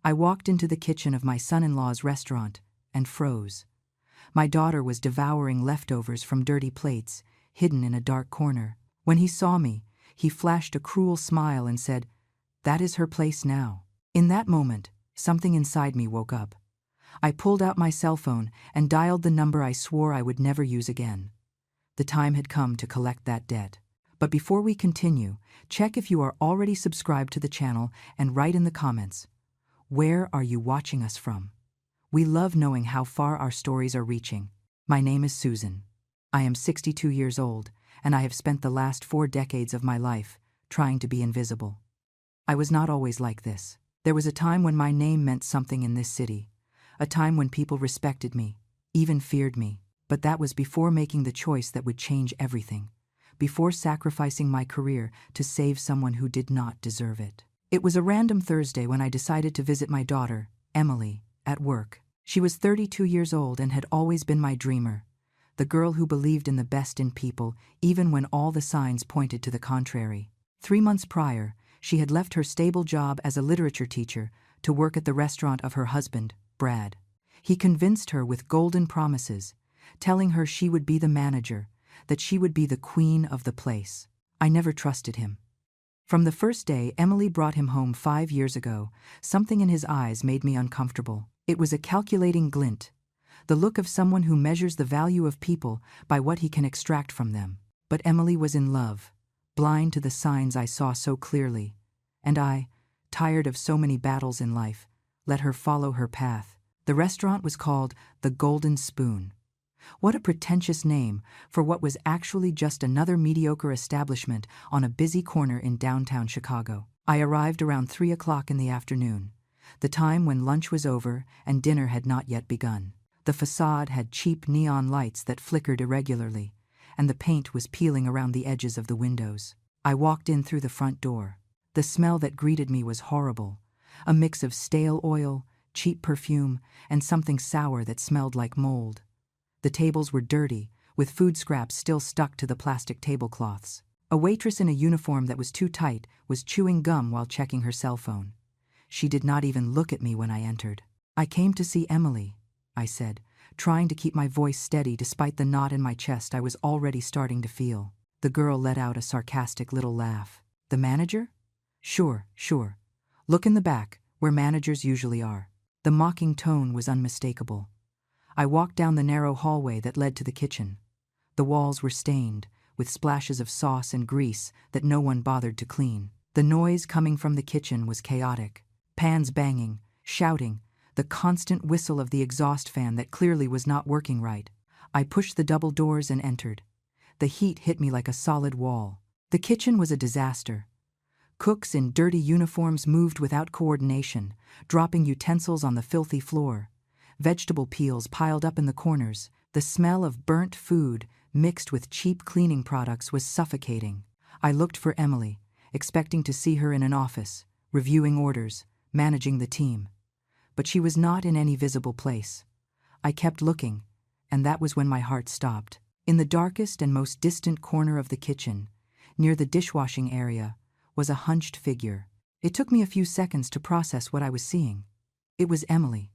I walked into the kitchen of my son-in-law's restaurant and froze. My daughter was devouring leftovers from dirty plates, hidden in a dark corner. When he saw me, he flashed a cruel smile and said, "That is her place now." In that moment, something inside me woke up. I pulled out my cell phone and dialed the number I swore I would never use again. The time had come to collect that debt. But before we continue, check if you are already subscribed to the channel and write in the comments, where are you watching us from? We love knowing how far our stories are reaching. My name is Susan. I am 62 years old, and I have spent the last 4 decades of my life trying to be invisible. I was not always like this. There was a time when my name meant something in this city, a time when people respected me, even feared me. But that was before making the choice that would change everything, before sacrificing my career to save someone who did not deserve it. It was a random Thursday when I decided to visit my daughter, Emily, at work. She was 32 years old and had always been my dreamer, the girl who believed in the best in people even when all the signs pointed to the contrary. 3 months prior, she had left her stable job as a literature teacher to work at the restaurant of her husband, Brad. He convinced her with golden promises, telling her she would be the manager, that she would be the queen of the place. I never trusted him. From the first day Emily brought him home 5 years ago, something in his eyes made me uncomfortable. It was a calculating glint, the look of someone who measures the value of people by what he can extract from them. But Emily was in love, blind to the signs I saw so clearly, and I, tired of so many battles in life, let her follow her path. The restaurant was called the Golden Spoon. What a pretentious name for what was actually just another mediocre establishment on a busy corner in downtown Chicago. I arrived around 3 o'clock in the afternoon, the time when lunch was over and dinner had not yet begun. The facade had cheap neon lights that flickered irregularly, and the paint was peeling around the edges of the windows. I walked in through the front door. The smell that greeted me was horrible, a mix of stale oil, cheap perfume, and something sour that smelled like mold. The tables were dirty, with food scraps still stuck to the plastic tablecloths. A waitress in a uniform that was too tight was chewing gum while checking her cell phone. She did not even look at me when I entered. "I came to see Emily," I said, trying to keep my voice steady despite the knot in my chest I was already starting to feel. The girl let out a sarcastic little laugh. "The manager? Sure. Look in the back, where managers usually are." The mocking tone was unmistakable. I walked down the narrow hallway that led to the kitchen. The walls were stained, with splashes of sauce and grease that no one bothered to clean. The noise coming from the kitchen was chaotic. Pans banging, shouting, the constant whistle of the exhaust fan that clearly was not working right. I pushed the double doors and entered. The heat hit me like a solid wall. The kitchen was a disaster. Cooks in dirty uniforms moved without coordination, dropping utensils on the filthy floor. Vegetable peels piled up in the corners. The smell of burnt food mixed with cheap cleaning products was suffocating. I looked for Emily, expecting to see her in an office, reviewing orders, managing the team. But she was not in any visible place. I kept looking, and that was when my heart stopped. In the darkest and most distant corner of the kitchen, near the dishwashing area, was a hunched figure. It took me a few seconds to process what I was seeing. It was Emily.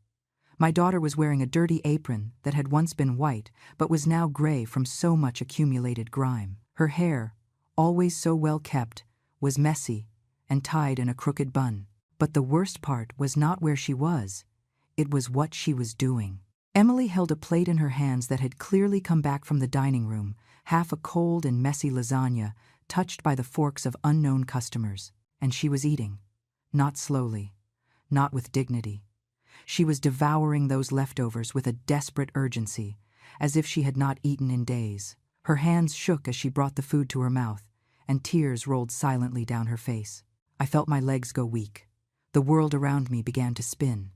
My daughter was wearing a dirty apron that had once been white but was now gray from so much accumulated grime. Her hair, always so well kept, was messy and tied in a crooked bun. But the worst part was not where she was. It was what she was doing. Emily held a plate in her hands that had clearly come back from the dining room, half a cold and messy lasagna, touched by the forks of unknown customers. And she was eating. Not slowly. Not with dignity. She was devouring those leftovers with a desperate urgency, as if she had not eaten in days. Her hands shook as she brought the food to her mouth, and tears rolled silently down her face. I felt my legs go weak. The world around me began to spin.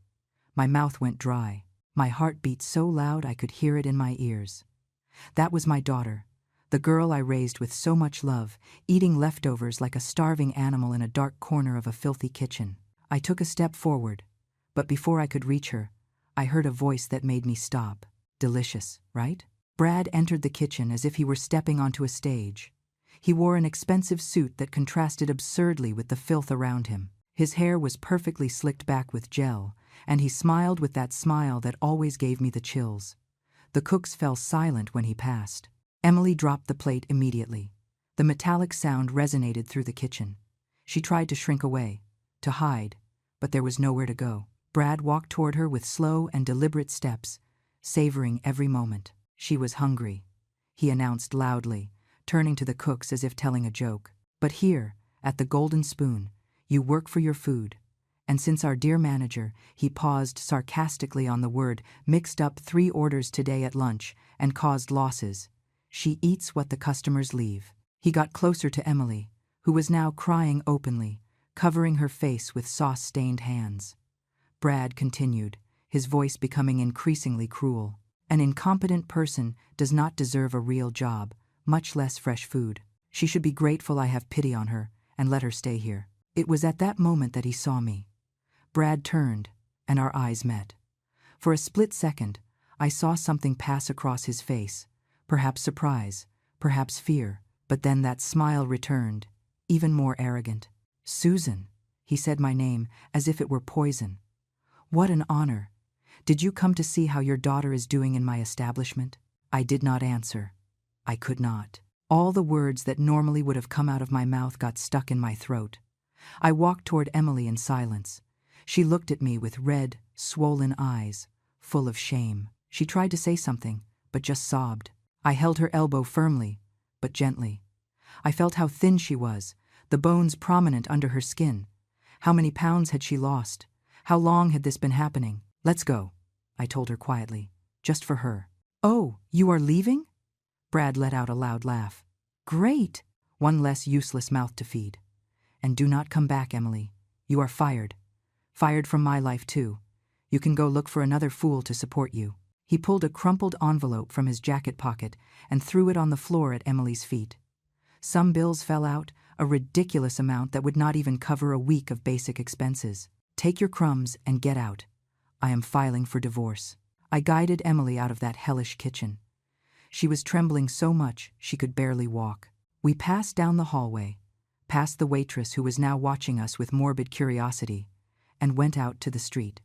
My mouth went dry. My heart beat so loud I could hear it in my ears. That was my daughter, the girl I raised with so much love, eating leftovers like a starving animal in a dark corner of a filthy kitchen. I took a step forward, but before I could reach her, I heard a voice that made me stop. "Delicious, right?" Brad entered the kitchen as if he were stepping onto a stage. He wore an expensive suit that contrasted absurdly with the filth around him. His hair was perfectly slicked back with gel, and he smiled with that smile that always gave me the chills. The cooks fell silent when he passed. Emily dropped the plate immediately. The metallic sound resonated through the kitchen. She tried to shrink away, to hide, but there was nowhere to go. Brad walked toward her with slow and deliberate steps, savoring every moment. She was hungry, he announced loudly, turning to the cooks as if telling a joke. But here, at the Golden Spoon, you work for your food. And since our dear manager, he paused sarcastically on the word, mixed up 3 orders today at lunch and caused losses, she eats what the customers leave. He got closer to Emily, who was now crying openly, covering her face with sauce-stained hands. Brad continued, his voice becoming increasingly cruel. An incompetent person does not deserve a real job, much less fresh food. She should be grateful I have pity on her and let her stay here. It was at that moment that he saw me. Brad turned, and our eyes met. For a split second, I saw something pass across his face, perhaps surprise, perhaps fear, but then that smile returned, even more arrogant. Susan, he said my name as if it were poison. What an honor. Did you come to see how your daughter is doing in my establishment? I did not answer. I could not. All the words that normally would have come out of my mouth got stuck in my throat. I walked toward Emily in silence. She looked at me with red, swollen eyes, full of shame. She tried to say something, but just sobbed. I held her elbow firmly, but gently. I felt how thin she was, the bones prominent under her skin. How many pounds had she lost? How long had this been happening? Let's go, I told her quietly, just for her. Oh, you are leaving? Brad let out a loud laugh. Great! One less useless mouth to feed. And do not come back, Emily. You are fired. Fired from my life, too. You can go look for another fool to support you. He pulled a crumpled envelope from his jacket pocket and threw it on the floor at Emily's feet. Some bills fell out, a ridiculous amount that would not even cover a week of basic expenses. Take your crumbs and get out. I am filing for divorce. I guided Emily out of that hellish kitchen. She was trembling so much she could barely walk. We passed down the hallway, past the waitress who was now watching us with morbid curiosity, and went out to the street.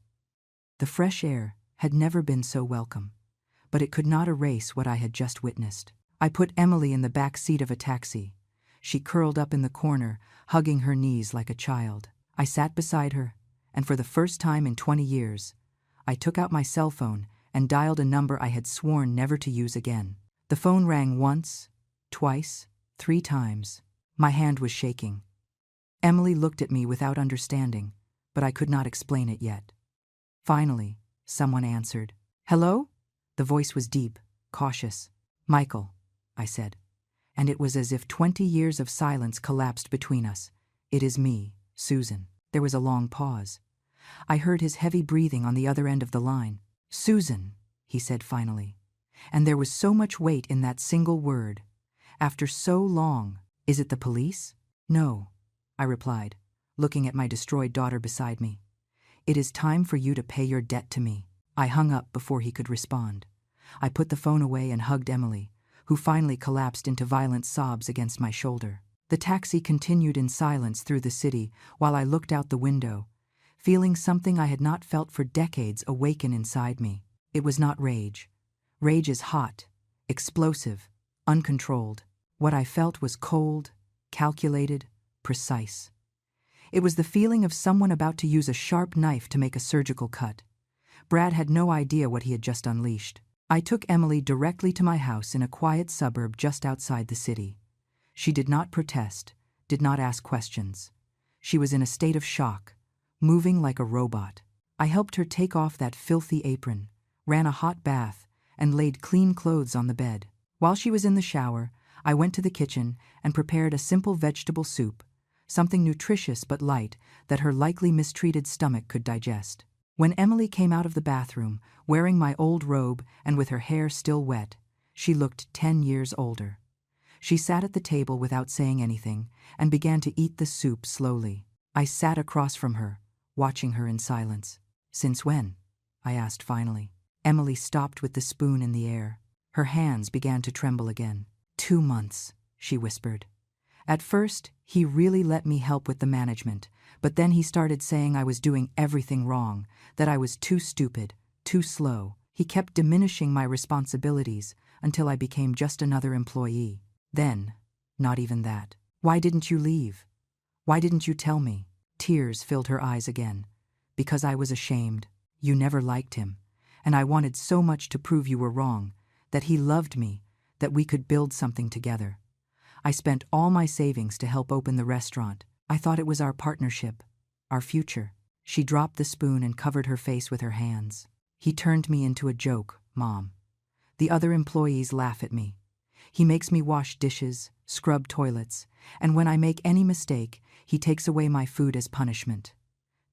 The fresh air had never been so welcome, but it could not erase what I had just witnessed. I put Emily in the back seat of a taxi. She curled up in the corner, hugging her knees like a child. I sat beside her, and for the first time in 20 years, I took out my cell phone and dialed a number I had sworn never to use again. The phone rang once, twice, 3 times. My hand was shaking. Emily looked at me without understanding, but I could not explain it yet. Finally, someone answered. Hello? The voice was deep, cautious. Michael, I said, and it was as if 20 years of silence collapsed between us. It is me, Susan. There was a long pause. I heard his heavy breathing on the other end of the line. Susan, he said finally. And there was so much weight in that single word. After so long. Is it the police? No, I replied, looking at my destroyed daughter beside me. It is time for you to pay your debt to me. I hung up before he could respond. I put the phone away and hugged Emily, who finally collapsed into violent sobs against my shoulder. The taxi continued in silence through the city while I looked out the window, feeling something I had not felt for decades awaken inside me. It was not rage. Rage is hot, explosive, uncontrolled. What I felt was cold, calculated, precise. It was the feeling of someone about to use a sharp knife to make a surgical cut. Brad had no idea what he had just unleashed. I took Emily directly to my house in a quiet suburb just outside the city. She did not protest, did not ask questions. She was in a state of shock, moving like a robot. I helped her take off that filthy apron, ran a hot bath, and laid clean clothes on the bed. While she was in the shower, I went to the kitchen and prepared a simple vegetable soup, something nutritious but light that her likely mistreated stomach could digest. When Emily came out of the bathroom, wearing my old robe and with her hair still wet, she looked 10 years older. She sat at the table without saying anything and began to eat the soup slowly. I sat across from her, watching her in silence. Since when? I asked finally. Emily stopped with the spoon in the air. Her hands began to tremble again. 2 months, she whispered. At first, he really let me help with the management, but then he started saying I was doing everything wrong, that I was too stupid, too slow. He kept diminishing my responsibilities until I became just another employee. Then, not even that. Why didn't you leave? Why didn't you tell me? Tears filled her eyes again. Because I was ashamed. You never liked him, and I wanted so much to prove you were wrong, that he loved me, that we could build something together. I spent all my savings to help open the restaurant. I thought it was our partnership, our future. She dropped the spoon and covered her face with her hands. He turned me into a joke, Mom. The other employees laugh at me. He makes me wash dishes, scrub toilets, and when I make any mistake, he takes away my food as punishment.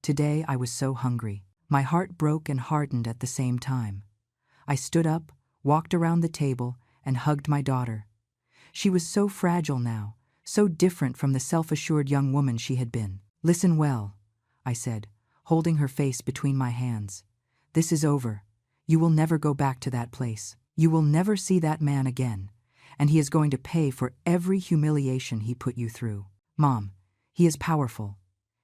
Today I was so hungry. My heart broke and hardened at the same time. I stood up, walked around the table, and hugged my daughter. She was so fragile now, so different from the self-assured young woman she had been. Listen well, I said, holding her face between my hands. This is over. You will never go back to that place. You will never see that man again, and he is going to pay for every humiliation he put you through. Mom, he is powerful.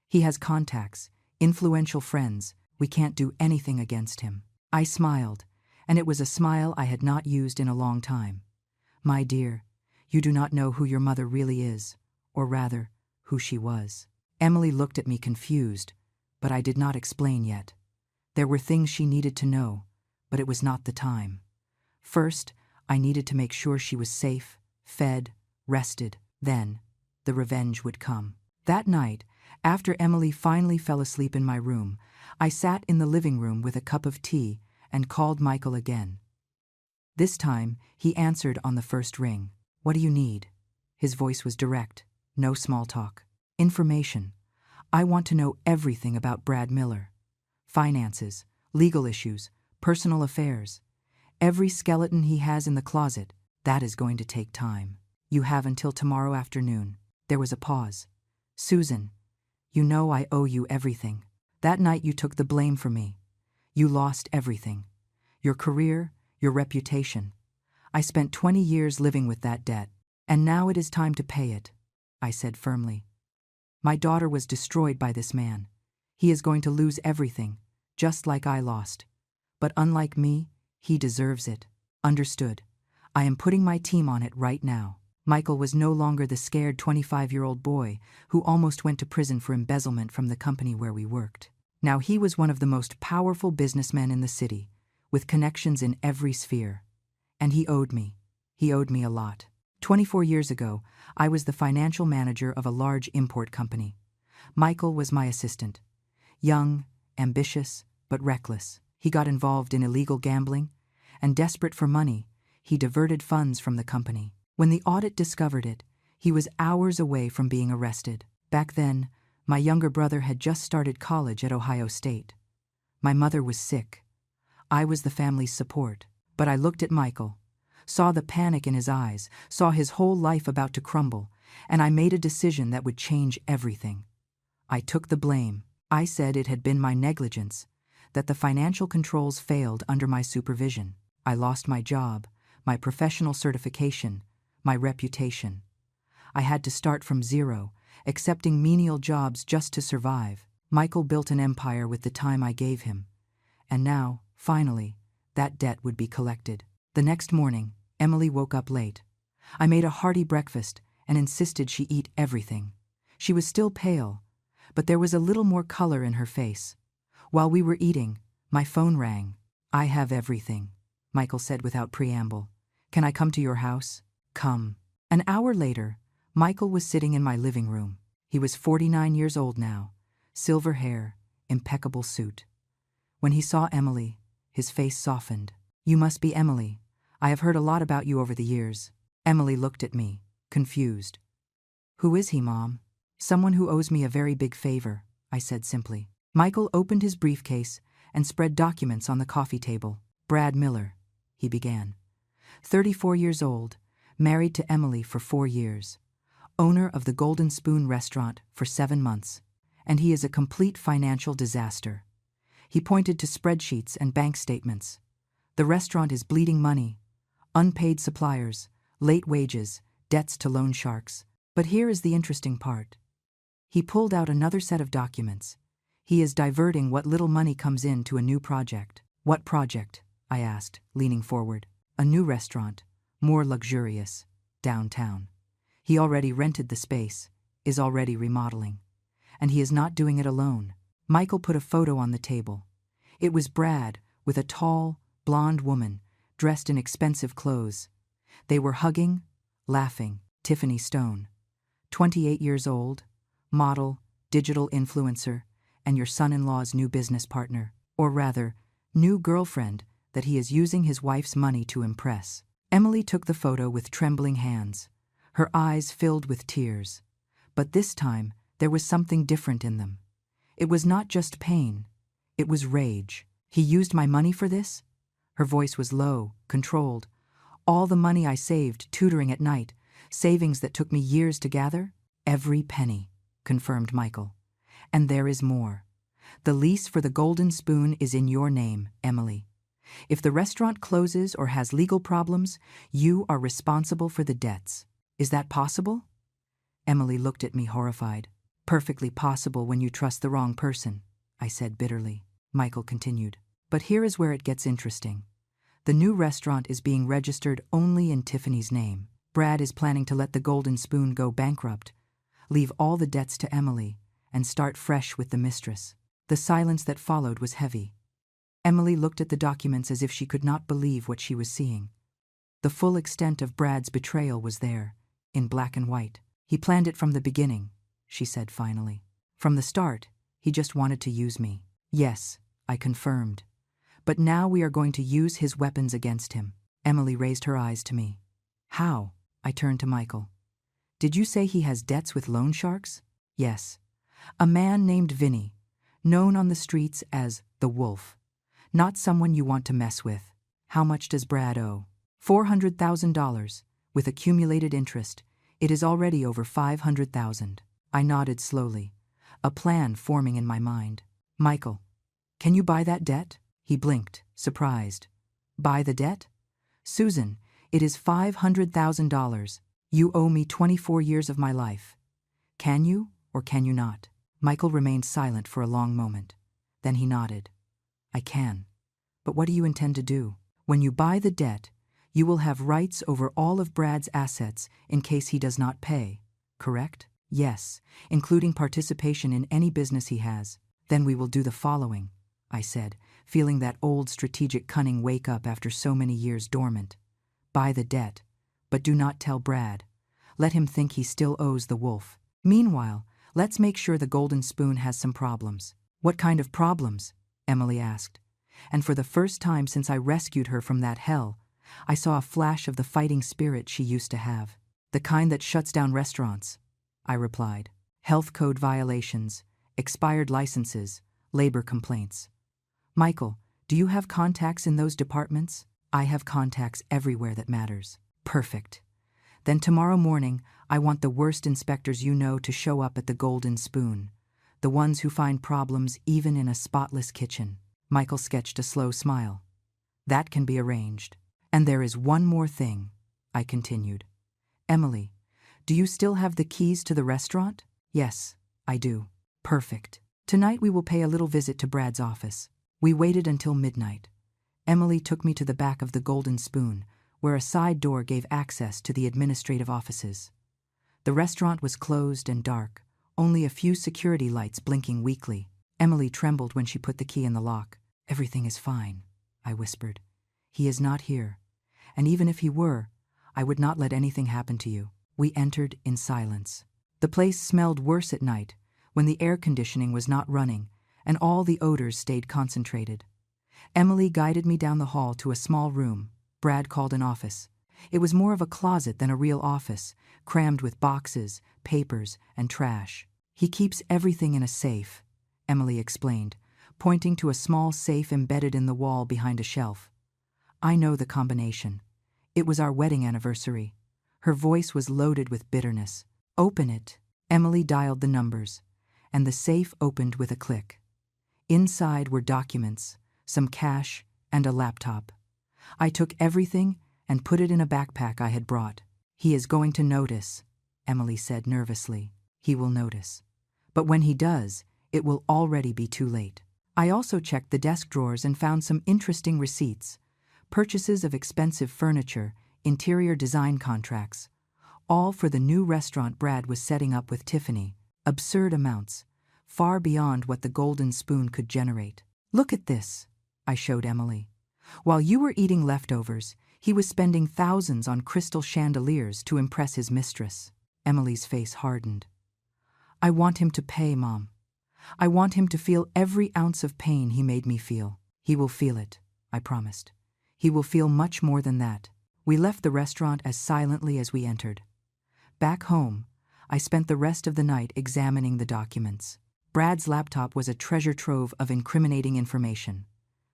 He has contacts, influential friends. We can't do anything against him. I smiled, and it was a smile I had not used in a long time. My dear, you do not know who your mother really is, or rather, who she was. Emily looked at me confused, but I did not explain yet. There were things she needed to know, but it was not the time. First, I needed to make sure she was safe, fed, rested. Then, the revenge would come. That night, after Emily finally fell asleep in my room, I sat in the living room with a cup of tea and called Michael again. This time, he answered on the first ring. What do you need? His voice was direct, no small talk. Information. I want to know everything about Brad Miller. Finances, legal issues, personal affairs. Every skeleton he has in the closet, that is going to take time. You have until tomorrow afternoon. There was a pause. Susan, you know I owe you everything. That night you took the blame for me. You lost everything. Your career, your reputation. I spent 20 years living with that debt, and now it is time to pay it, I said firmly. My daughter was destroyed by this man. He is going to lose everything, just like I lost. But unlike me, he deserves it. Understood. I am putting my team on it right now. Michael was no longer the scared 25-year-old boy who almost went to prison for embezzlement from the company where we worked. Now he was one of the most powerful businessmen in the city, with connections in every sphere. And he owed me. He owed me a lot. 24 years ago, I was the financial manager of a large import company. Michael was my assistant. Young, ambitious, but reckless. He got involved in illegal gambling, and desperate for money, he diverted funds from the company. When the audit discovered it, he was hours away from being arrested. Back then, my younger brother had just started college at Ohio State. My mother was sick. I was the family's support. But I looked at Michael, saw the panic in his eyes, saw his whole life about to crumble, and I made a decision that would change everything. I took the blame. I said it had been my negligence, that the financial controls failed under my supervision. I lost my job, my professional certification, my reputation. I had to start from zero, accepting menial jobs just to survive. Michael built an empire with the time I gave him. And now, finally, that debt would be collected. The next morning, Emily woke up late. I made a hearty breakfast and insisted she eat everything. She was still pale, but there was a little more color in her face. While we were eating, my phone rang. I have everything, Michael said without preamble. Can I come to your house? Come. An hour later, Michael was sitting in my living room. He was 49 years old now, silver hair, impeccable suit. When he saw Emily, his face softened. You must be Emily. I have heard a lot about you over the years. Emily looked at me, confused. Who is he, Mom? Someone who owes me a very big favor, I said simply. Michael opened his briefcase and spread documents on the coffee table. Brad Miller, he began. 34 years old, married to Emily for 4 years. Owner of the Golden Spoon restaurant for 7 months. And he is a complete financial disaster. He pointed to spreadsheets and bank statements. The restaurant is bleeding money. Unpaid suppliers, late wages, debts to loan sharks. But here is the interesting part. He pulled out another set of documents. He is diverting what little money comes in to a new project. What project? I asked, leaning forward. A new restaurant, more luxurious, downtown. He already rented the space, is already remodeling. And he is not doing it alone. Michael put a photo on the table. It was Brad, with a tall, blonde woman, dressed in expensive clothes. They were hugging, laughing. Tiffany Stone, 28 years old, model, digital influencer, and your son-in-law's new business partner, or rather, new girlfriend that he is using his wife's money to impress. Emily took the photo with trembling hands, her eyes filled with tears. But this time, there was something different in them. It was not just pain, it was rage. He used my money for this? Her voice was low, controlled. All the money I saved tutoring at night, savings that took me years to gather? Every penny, confirmed Michael. And there is more. The lease for the Golden Spoon is in your name, Emily. If the restaurant closes or has legal problems, you are responsible for the debts. Is that possible? Emily looked at me horrified. Perfectly possible when you trust the wrong person, I said bitterly. Michael continued. But here is where it gets interesting. The new restaurant is being registered only in Tiffany's name. Brad is planning to let the Golden Spoon go bankrupt, leave all the debts to Emily, and start fresh with the mistress. The silence that followed was heavy. Emily looked at the documents as if she could not believe what she was seeing. The full extent of Brad's betrayal was there, in black and white. He planned it from the beginning, she said finally. From the start, he just wanted to use me. Yes, I confirmed. But now we are going to use his weapons against him. Emily raised her eyes to me. How? I turned to Michael. Did you say he has debts with loan sharks? Yes. A man named Vinny, known on the streets as the Wolf. Not someone you want to mess with. How much does Brad owe? $400,000. With accumulated interest, it is already over $500,000. I nodded slowly, a plan forming in my mind. Michael, can you buy that debt? He blinked, surprised. Buy the debt? Susan, it is $500,000. You owe me 24 years of my life. Can you or can you not? Michael remained silent for a long moment. Then he nodded. I can. But what do you intend to do? When you buy the debt, you will have rights over all of Brad's assets in case he does not pay, correct? Yes, including participation in any business he has. Then we will do the following, I said, feeling that old strategic cunning wake up after so many years dormant. Buy the debt, but do not tell Brad. Let him think he still owes the Wolf. Meanwhile, let's make sure the Golden Spoon has some problems. What kind of problems? Emily asked. And for the first time since I rescued her from that hell, I saw a flash of the fighting spirit she used to have. The kind that shuts down restaurants, I replied. Health code violations, expired licenses, labor complaints. Michael, do you have contacts in those departments? I have contacts everywhere that matters. Perfect. Then tomorrow morning, I want the worst inspectors you know to show up at the Golden Spoon. The ones who find problems even in a spotless kitchen. Michael sketched a slow smile. That can be arranged. And there is one more thing, I continued. Emily, do you still have the keys to the restaurant? Yes, I do. Perfect. Tonight we will pay a little visit to Brad's office. We waited until midnight. Emily took me to the back of the Golden Spoon, where a side door gave access to the administrative offices. The restaurant was closed and dark, only a few security lights blinking weakly. Emily trembled when she put the key in the lock. Everything is fine, I whispered. He is not here. And even if he were, I would not let anything happen to you. We entered in silence. The place smelled worse at night, when the air conditioning was not running, and all the odors stayed concentrated. Emily guided me down the hall to a small room Brad called an office. It was more of a closet than a real office, crammed with boxes, papers, and trash. He keeps everything in a safe, Emily explained, pointing to a small safe embedded in the wall behind a shelf. I know the combination. It was our wedding anniversary. Her voice was loaded with bitterness. Open it. Emily dialed the numbers, and the safe opened with a click. Inside were documents, some cash, and a laptop. I took everything and put it in a backpack I had brought. He is going to notice, Emily said nervously. He will notice. But when he does, it will already be too late. I also checked the desk drawers and found some interesting receipts. Purchases of expensive furniture, interior design contracts, all for the new restaurant Brad was setting up with Tiffany. Absurd amounts, far beyond what the golden spoon could generate. Look at this, I showed Emily. While you were eating leftovers, he was spending thousands on crystal chandeliers to impress his mistress. Emily's face hardened. I want him to pay, Mom. I want him to feel every ounce of pain he made me feel. He will feel it, I promised. He will feel much more than that. We left the restaurant as silently as we entered. Back home, I spent the rest of the night examining the documents. Brad's laptop was a treasure trove of incriminating information.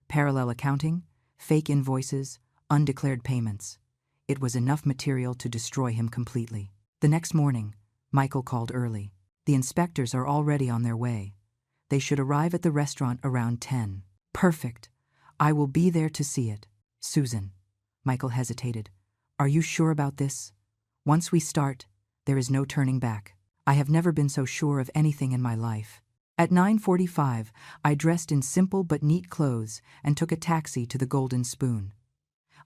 Parallel accounting, fake invoices, undeclared payments. It was enough material to destroy him completely. The next morning, Michael called early. The inspectors are already on their way. They should arrive at the restaurant around 10. Perfect. I will be there to see it. Susan. Michael hesitated. Are you sure about this? Once we start, there is no turning back. I have never been so sure of anything in my life. At 9:45, I dressed in simple but neat clothes and took a taxi to the Golden Spoon.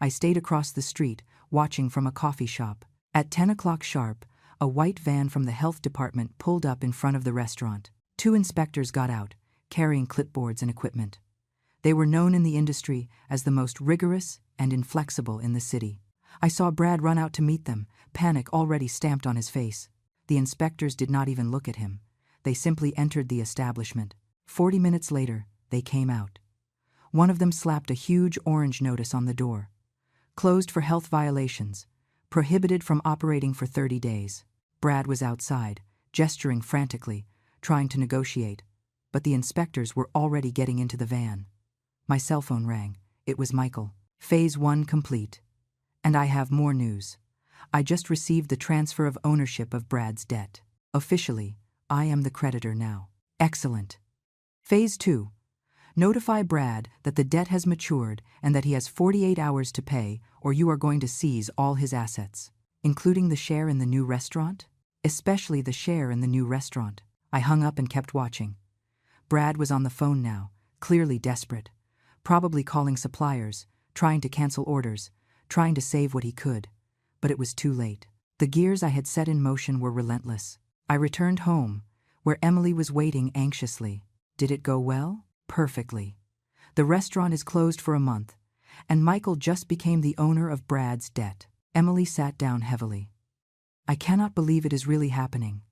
I stayed across the street, watching from a coffee shop. At 10 o'clock sharp, a white van from the health department pulled up in front of the restaurant. 2 inspectors got out, carrying clipboards and equipment. They were known in the industry as the most rigorous and inflexible in the city. I saw Brad run out to meet them, panic already stamped on his face. The inspectors did not even look at him. They simply entered the establishment. 40 minutes later, they came out. One of them slapped a huge orange notice on the door. Closed for health violations. Prohibited from operating for 30 days. Brad was outside, gesturing frantically, trying to negotiate. But the inspectors were already getting into the van. My cell phone rang. It was Michael. Phase 1 complete. And I have more news. I just received the transfer of ownership of Brad's debt. Officially, I am the creditor now. Excellent. Phase 2. Notify Brad that the debt has matured and that he has 48 hours to pay, or you are going to seize all his assets, including the share in the new restaurant? Especially the share in the new restaurant. I hung up and kept watching. Brad was on the phone now, clearly desperate, probably calling suppliers, trying to cancel orders, trying to save what he could. But it was too late. The gears I had set in motion were relentless. I returned home, where Emily was waiting anxiously. Did it go well? Perfectly. The restaurant is closed for a month, and Michael just became the owner of Brad's debt. Emily sat down heavily. I cannot believe it is really happening.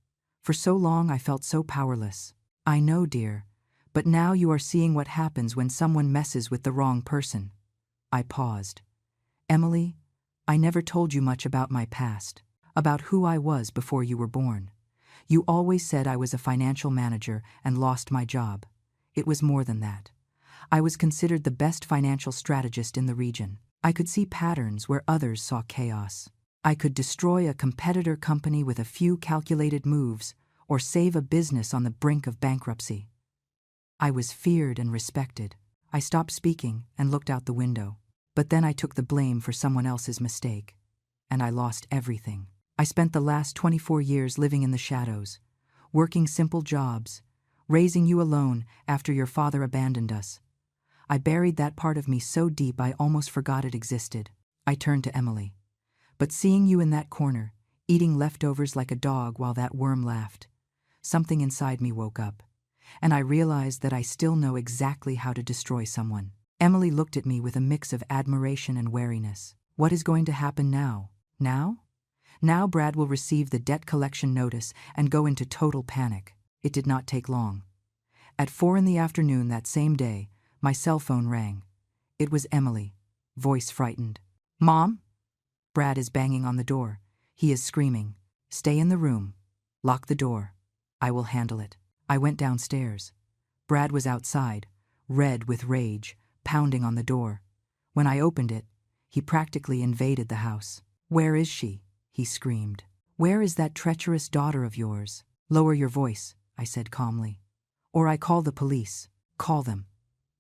For so long I felt so powerless. I know, dear, but now you are seeing what happens when someone messes with the wrong person. I paused. Emily, I never told you much about my past, about who I was before you were born. You always said I was a financial manager and lost my job. It was more than that. I was considered the best financial strategist in the region. I could see patterns where others saw chaos. I could destroy a competitor company with a few calculated moves or save a business on the brink of bankruptcy. I was feared and respected. I stopped speaking and looked out the window. But then I took the blame for someone else's mistake, and I lost everything. I spent the last 24 years living in the shadows, working simple jobs, raising you alone after your father abandoned us. I buried that part of me so deep I almost forgot it existed. I turned to Emily. But seeing you in that corner, eating leftovers like a dog while that worm laughed, something inside me woke up, and I realized that I still know exactly how to destroy someone. Emily looked at me with a mix of admiration and wariness. What is going to happen now? Now? Now Brad will receive the debt collection notice and go into total panic. It did not take long. At 4 p.m. that same day, my cell phone rang. It was Emily, voice frightened. Mom? Brad is banging on the door. He is screaming. Stay in the room. Lock the door. I will handle it. I went downstairs. Brad was outside, red with rage, pounding on the door. When I opened it, he practically invaded the house. Where is she? He screamed. Where is that treacherous daughter of yours? Lower your voice, I said calmly. Or I call the police. Call them.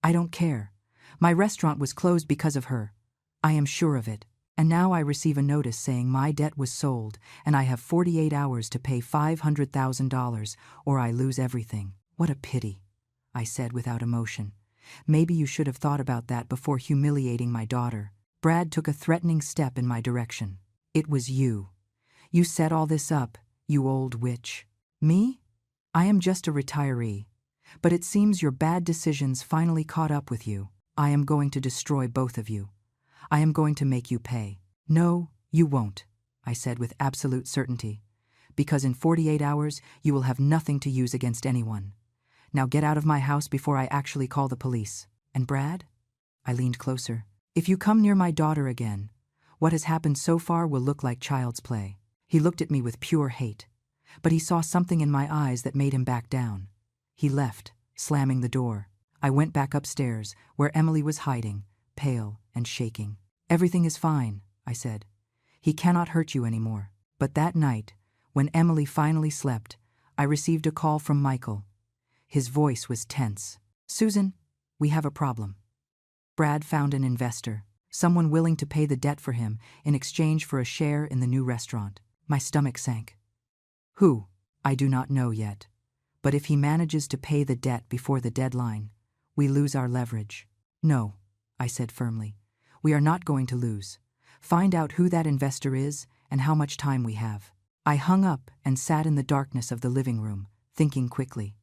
I don't care. My restaurant was closed because of her. I am sure of it. And now I receive a notice saying my debt was sold and I have 48 hours to pay $500,000 or I lose everything. What a pity, I said without emotion. Maybe you should have thought about that before humiliating my daughter. Brad took a threatening step in my direction. It was you. You set all this up, you old witch. Me? I am just a retiree. But it seems your bad decisions finally caught up with you. I am going to destroy both of you. I am going to make you pay. No, you won't, I said with absolute certainty. Because in 48 hours, you will have nothing to use against anyone. Now get out of my house before I actually call the police. And Brad? I leaned closer. If you come near my daughter again, what has happened so far will look like child's play. He looked at me with pure hate. But he saw something in my eyes that made him back down. He left, slamming the door. I went back upstairs, where Emily was hiding, pale and shaking. Everything is fine, I said. He cannot hurt you anymore. But that night, when Emily finally slept, I received a call from Michael. His voice was tense. Susan, we have a problem. Brad found an investor, someone willing to pay the debt for him in exchange for a share in the new restaurant. My stomach sank. Who? I do not know yet. But if he manages to pay the debt before the deadline, we lose our leverage. No, I said firmly. We are not going to lose. Find out who that investor is and how much time we have. I hung up and sat in the darkness of the living room, thinking quickly.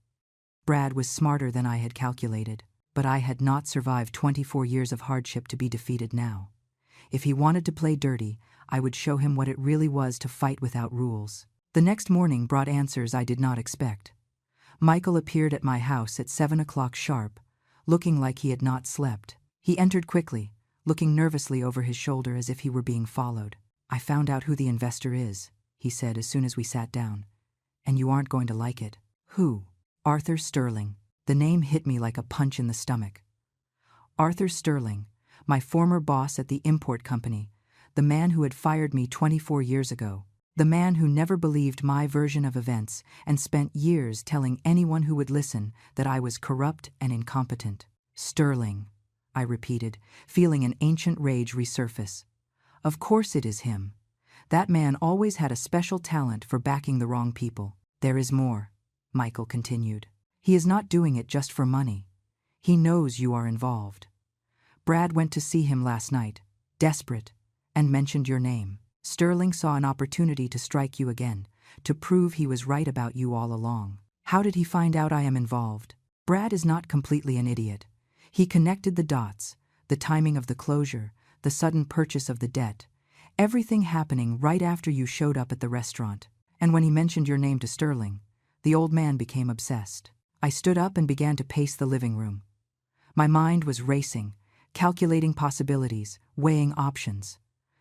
Brad was smarter than I had calculated, but I had not survived 24 years of hardship to be defeated now. If he wanted to play dirty, I would show him what it really was to fight without rules. The next morning brought answers I did not expect. Michael appeared at my house at 7 o'clock sharp, looking like he had not slept. He entered quickly, looking nervously over his shoulder as if he were being followed. I found out who the investor is, he said as soon as we sat down. And you aren't going to like it. Who? Arthur Sterling. The name hit me like a punch in the stomach. Arthur Sterling, my former boss at the import company, the man who had fired me 24 years ago, the man who never believed my version of events and spent years telling anyone who would listen that I was corrupt and incompetent. Sterling, I repeated, feeling an ancient rage resurface. Of course it is him. That man always had a special talent for backing the wrong people. There is more, Michael continued. He is not doing it just for money. He knows you are involved. Brad went to see him last night, desperate, and mentioned your name. Sterling saw an opportunity to strike you again, to prove he was right about you all along. How did he find out I am involved? Brad is not completely an idiot. He connected the dots, the timing of the closure, the sudden purchase of the debt, everything happening right after you showed up at the restaurant. And when he mentioned your name to Sterling, the old man became obsessed. I stood up and began to pace the living room. My mind was racing, calculating possibilities, weighing options.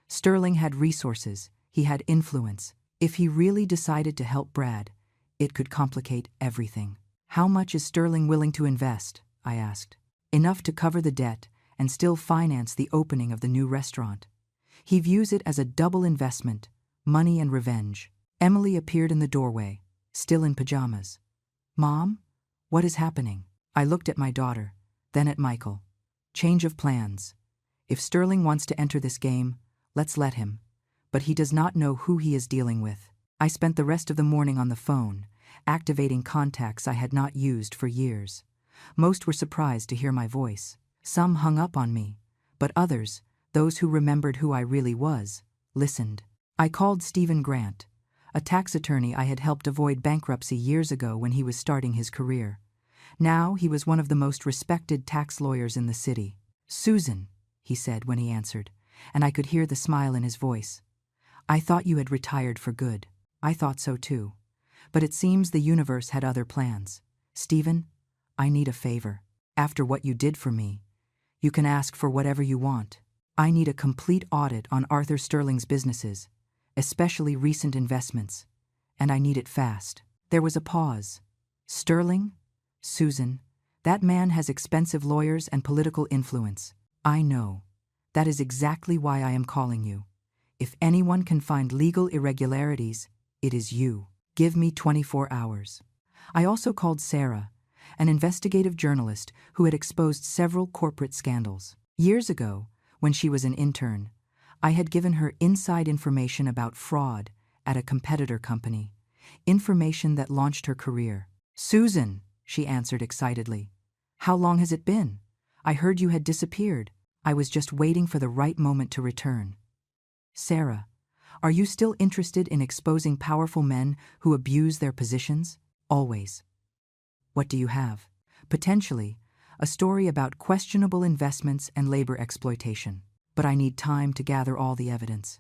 Sterling had resources, he had influence. If he really decided to help Brad, it could complicate everything. How much is Sterling willing to invest? I asked. Enough to cover the debt and still finance the opening of the new restaurant. He views it as a double investment, money and revenge. Emily appeared in the doorway, still in pajamas. Mom? What is happening? I looked at my daughter, then at Michael. Change of plans. If Sterling wants to enter this game, let's let him. But he does not know who he is dealing with. I spent the rest of the morning on the phone, activating contacts I had not used for years. Most were surprised to hear my voice. Some hung up on me, but others, those who remembered who I really was, listened. I called Stephen Grant, a tax attorney I had helped avoid bankruptcy years ago when he was starting his career. Now he was one of the most respected tax lawyers in the city. Susan, he said when he answered, and I could hear the smile in his voice. I thought you had retired for good. I thought so too. But it seems the universe had other plans. Stephen, I need a favor. After what you did for me, you can ask for whatever you want. I need a complete audit on Arthur Sterling's businesses, especially recent investments, and I need it fast. There was a pause. Sterling? Susan, that man has expensive lawyers and political influence. I know. That is exactly why I am calling you. If anyone can find legal irregularities, it is you. Give me 24 hours. I also called Sarah, an investigative journalist who had exposed several corporate scandals. Years ago, when she was an intern, I had given her inside information about fraud at a competitor company, information that launched her career. "Susan," she answered excitedly. "How long has it been? I heard you had disappeared. I was just waiting for the right moment to return." "Sarah, are you still interested in exposing powerful men who abuse their positions?" "Always." "What do you have?" "Potentially, a story about questionable investments and labor exploitation. But I need time to gather all the evidence.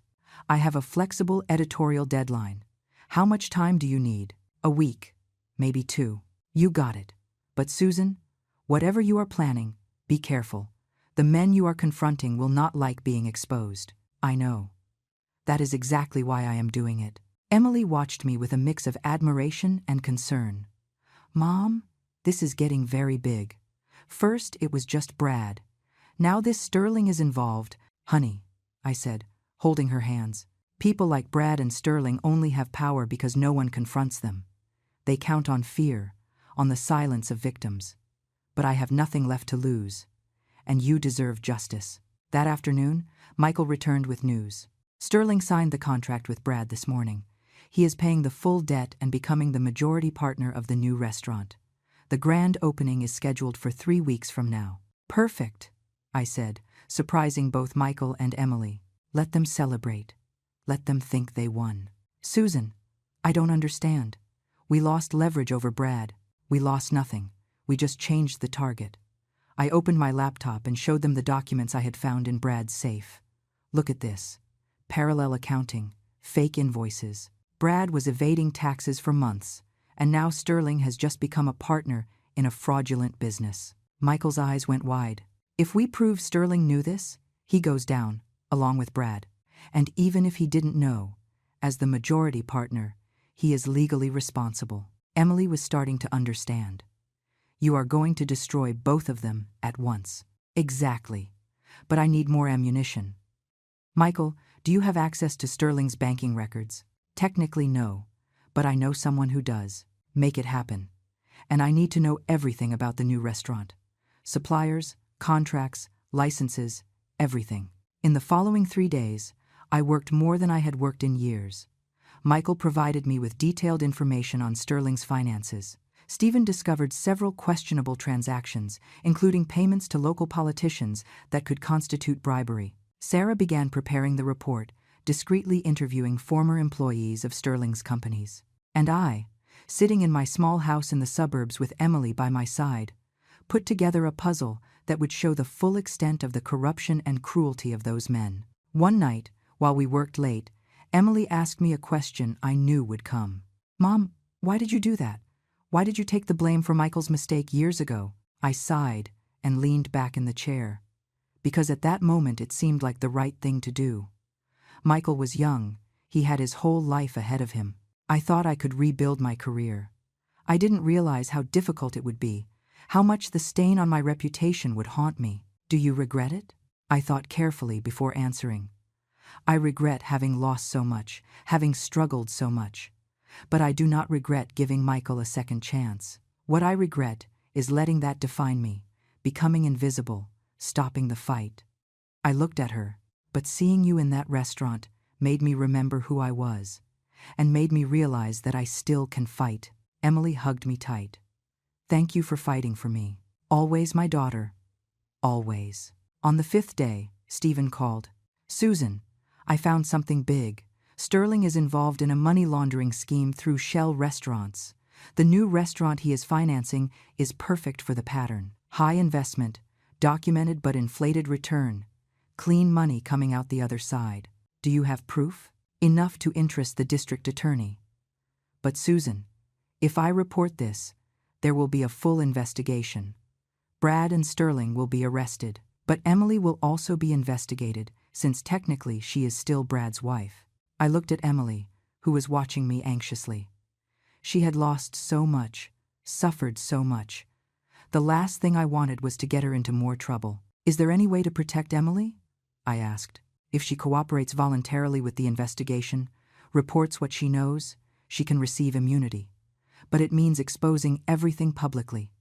I have a flexible editorial deadline. How much time do you need?" "A week, maybe 2. "You got it. But Susan, whatever you are planning, be careful. The men you are confronting will not like being exposed." "I know. That is exactly why I am doing it." Emily watched me with a mix of admiration and concern. "Mom, this is getting very big. First it was just Brad. Now this Sterling is involved." "Honey," I said, holding her hands, "people like Brad and Sterling only have power because no one confronts them. They count on fear, on the silence of victims. But I have nothing left to lose, and you deserve justice." That afternoon, Michael returned with news. "Sterling signed the contract with Brad this morning. He is paying the full debt and becoming the majority partner of the new restaurant. The grand opening is scheduled for 3 weeks from now." "Perfect," I said, surprising both Michael and Emily. "Let them celebrate. Let them think they won." "Susan, I don't understand. We lost leverage over Brad." "We lost nothing. We just changed the target." I opened my laptop and showed them the documents I had found in Brad's safe. "Look at this. Parallel accounting, fake invoices. Brad was evading taxes for months, and now Sterling has just become a partner in a fraudulent business." Michael's eyes went wide. "If we prove Sterling knew this, he goes down, along with Brad. And even if he didn't know, as the majority partner, he is legally responsible." Emily was starting to understand. "You are going to destroy both of them at once." "Exactly. But I need more ammunition." "Michael, do you have access to Sterling's banking records?" "Technically no, but I know someone who does." "Make it happen. And I need to know everything about the new restaurant. Suppliers, contracts, licenses, everything." In the following 3 days, I worked more than I had worked in years. Michael provided me with detailed information on Sterling's finances. Stephen discovered several questionable transactions, including payments to local politicians that could constitute bribery. Sarah began preparing the report, discreetly interviewing former employees of Sterling's companies. And I, sitting in my small house in the suburbs with Emily by my side, put together a puzzle that would show the full extent of the corruption and cruelty of those men. One night, while we worked late, Emily asked me a question I knew would come. "Mom, why did you do that? Why did you take the blame for Michael's mistake years ago?" I sighed and leaned back in the chair, because at that moment it seemed like the right thing to do. Michael was young. He had his whole life ahead of him. I thought I could rebuild my career. I didn't realize how difficult it would be, how much the stain on my reputation would haunt me. "Do you regret it?" I thought carefully before answering. "I regret having lost so much, having struggled so much. But I do not regret giving Michael a second chance. What I regret is letting that define me, becoming invisible, stopping the fight." I looked at her, "But seeing you in that restaurant made me remember who I was, and made me realize that I still can fight." Emily hugged me tight. "Thank you for fighting for me. Always, my daughter. Always." On the 5th day, Stephen called. "Susan, I found something big. Sterling is involved in a money laundering scheme through Shell restaurants. The new restaurant he is financing is perfect for the pattern. High investment, documented but inflated return, clean money coming out the other side. Do you have proof? Enough to interest the district attorney. But Susan, if I report this, there will be a full investigation. Brad and Sterling will be arrested, but Emily will also be investigated, since technically she is still Brad's wife." I looked at Emily, who was watching me anxiously. She had lost so much, suffered so much. The last thing I wanted was to get her into more trouble. "Is there any way to protect Emily?" I asked. "If she cooperates voluntarily with the investigation, reports what she knows, she can receive immunity. But it means exposing everything publicly.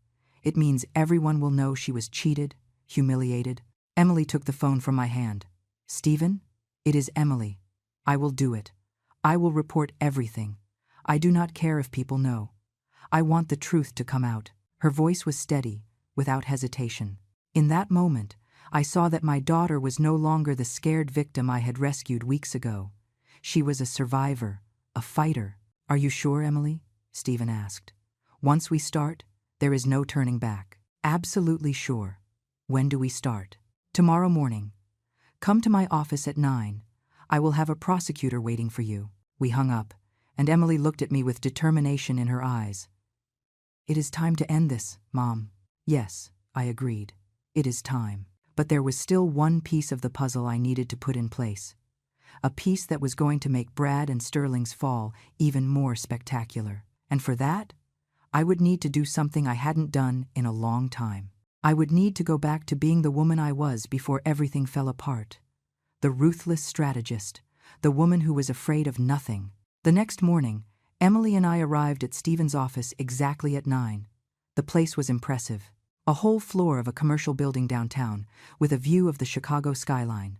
It means everyone will know she was cheated, humiliated." Emily took the phone from my hand. "Stephen, It is Emily. I will do it. I will report everything. I do not care if people know. I want the truth to come out. Her voice was steady, without hesitation. In that moment, I saw that my daughter was no longer the scared victim I had rescued weeks ago. She was a survivor, a fighter. Are you sure, Emily? Stephen asked. Once we start, there is no turning back. Absolutely sure. When do we start? Tomorrow morning. Come to my office at 9. I will have a prosecutor waiting for you. We hung up, and Emily looked at me with determination in her eyes. It is time to end this, Mom. Yes, I agreed. It is time. But there was still one piece of the puzzle I needed to put in place. A piece that was going to make Brad and Sterling's fall even more spectacular. And for that, I would need to do something I hadn't done in a long time. I would need to go back to being the woman I was before everything fell apart. The ruthless strategist, the woman who was afraid of nothing. The next morning, Emily and I arrived at Stephen's office exactly at 9. The place was impressive. A whole floor of a commercial building downtown, with a view of the Chicago skyline.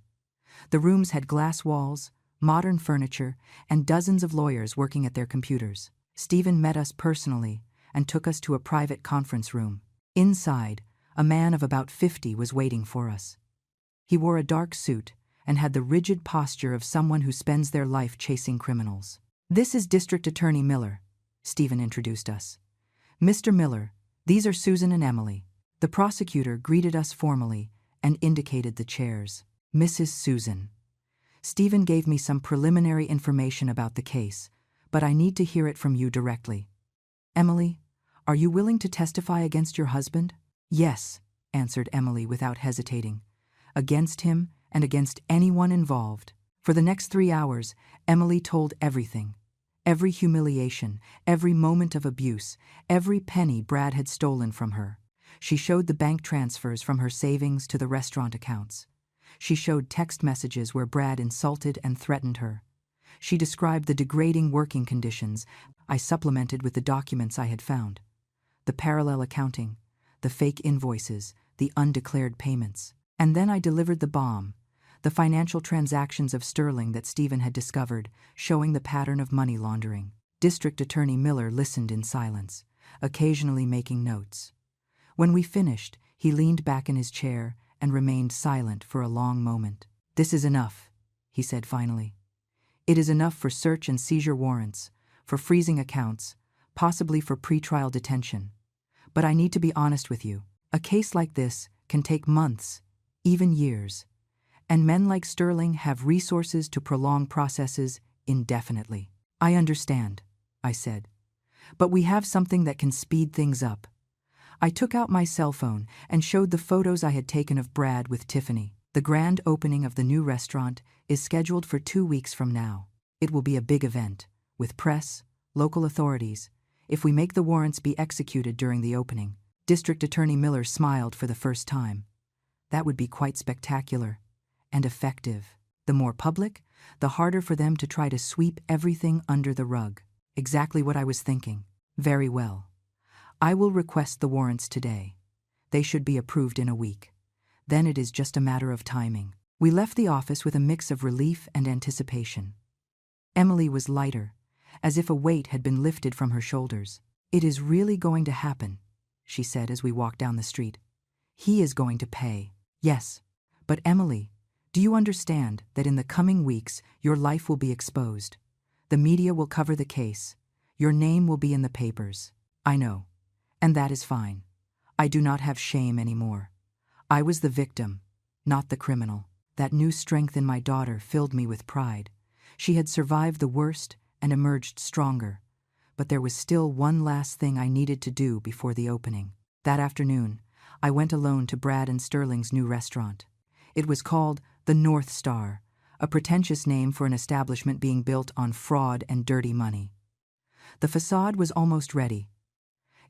The rooms had glass walls, modern furniture, and dozens of lawyers working at their computers. Stephen met us personally and took us to a private conference room. Inside, a man of about 50 was waiting for us. He wore a dark suit and had the rigid posture of someone who spends their life chasing criminals. This is District Attorney Miller, Stephen introduced us. Mr. Miller, these are Susan and Emily. The prosecutor greeted us formally and indicated the chairs. Mrs. Susan. Stephen gave me some preliminary information about the case, but I need to hear it from you directly. Emily, are you willing to testify against your husband? Yes, answered Emily without hesitating. Against him and against anyone involved. For the next 3 hours, Emily told everything. Every humiliation, every moment of abuse, every penny Brad had stolen from her. She showed the bank transfers from her savings to the restaurant accounts. She showed text messages where Brad insulted and threatened her. She described the degrading working conditions. I supplemented with the documents I had found. The parallel accounting, the fake invoices, the undeclared payments. And then I delivered the bomb, the financial transactions of Sterling that Stephen had discovered, showing the pattern of money laundering. District Attorney Miller listened in silence, occasionally making notes. When we finished, he leaned back in his chair and remained silent for a long moment. This is enough, he said finally. It is enough for search and seizure warrants, for freezing accounts, possibly for pretrial detention. But I need to be honest with you. A case like this can take months, even years. And men like Sterling have resources to prolong processes indefinitely. I understand, I said. But we have something that can speed things up. I took out my cell phone and showed the photos I had taken of Brad with Tiffany. The grand opening of the new restaurant is scheduled for 2 weeks from now. It will be a big event, with press, local authorities, if we make the warrants be executed during the opening. District Attorney Miller smiled for the first time. That would be quite spectacular and effective. The more public, the harder for them to try to sweep everything under the rug. Exactly what I was thinking. Very well. I will request the warrants today. They should be approved in a week. Then it is just a matter of timing. We left the office with a mix of relief and anticipation. Emily was lighter, as if a weight had been lifted from her shoulders. It is really going to happen, she said as we walked down the street. He is going to pay. Yes, but Emily, do you understand that in the coming weeks your life will be exposed? The media will cover the case. Your name will be in the papers. I know. And that is fine. I do not have shame anymore. I was the victim, not the criminal. That new strength in my daughter filled me with pride. She had survived the worst and emerged stronger. But there was still one last thing I needed to do before the opening. That afternoon, I went alone to Brad and Sterling's new restaurant. It was called the North Star, a pretentious name for an establishment being built on fraud and dirty money. The facade was almost ready.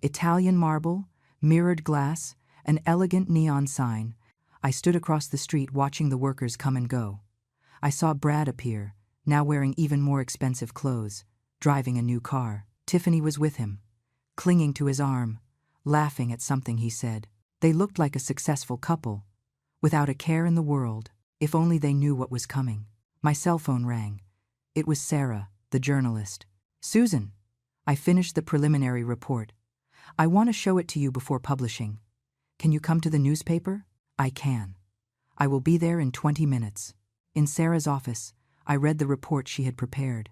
Italian marble, mirrored glass, an elegant neon sign. I stood across the street watching the workers come and go. I saw Brad appear, now wearing even more expensive clothes, driving a new car. Tiffany was with him, clinging to his arm, laughing at something he said. They looked like a successful couple, without a care in the world. If only they knew what was coming. My cell phone rang. It was Sarah, the journalist. "Susan, I finished the preliminary report. I want to show it to you before publishing. Can you come to the newspaper?" "I can. I will be there in 20 minutes." In Sarah's office, I read the report she had prepared.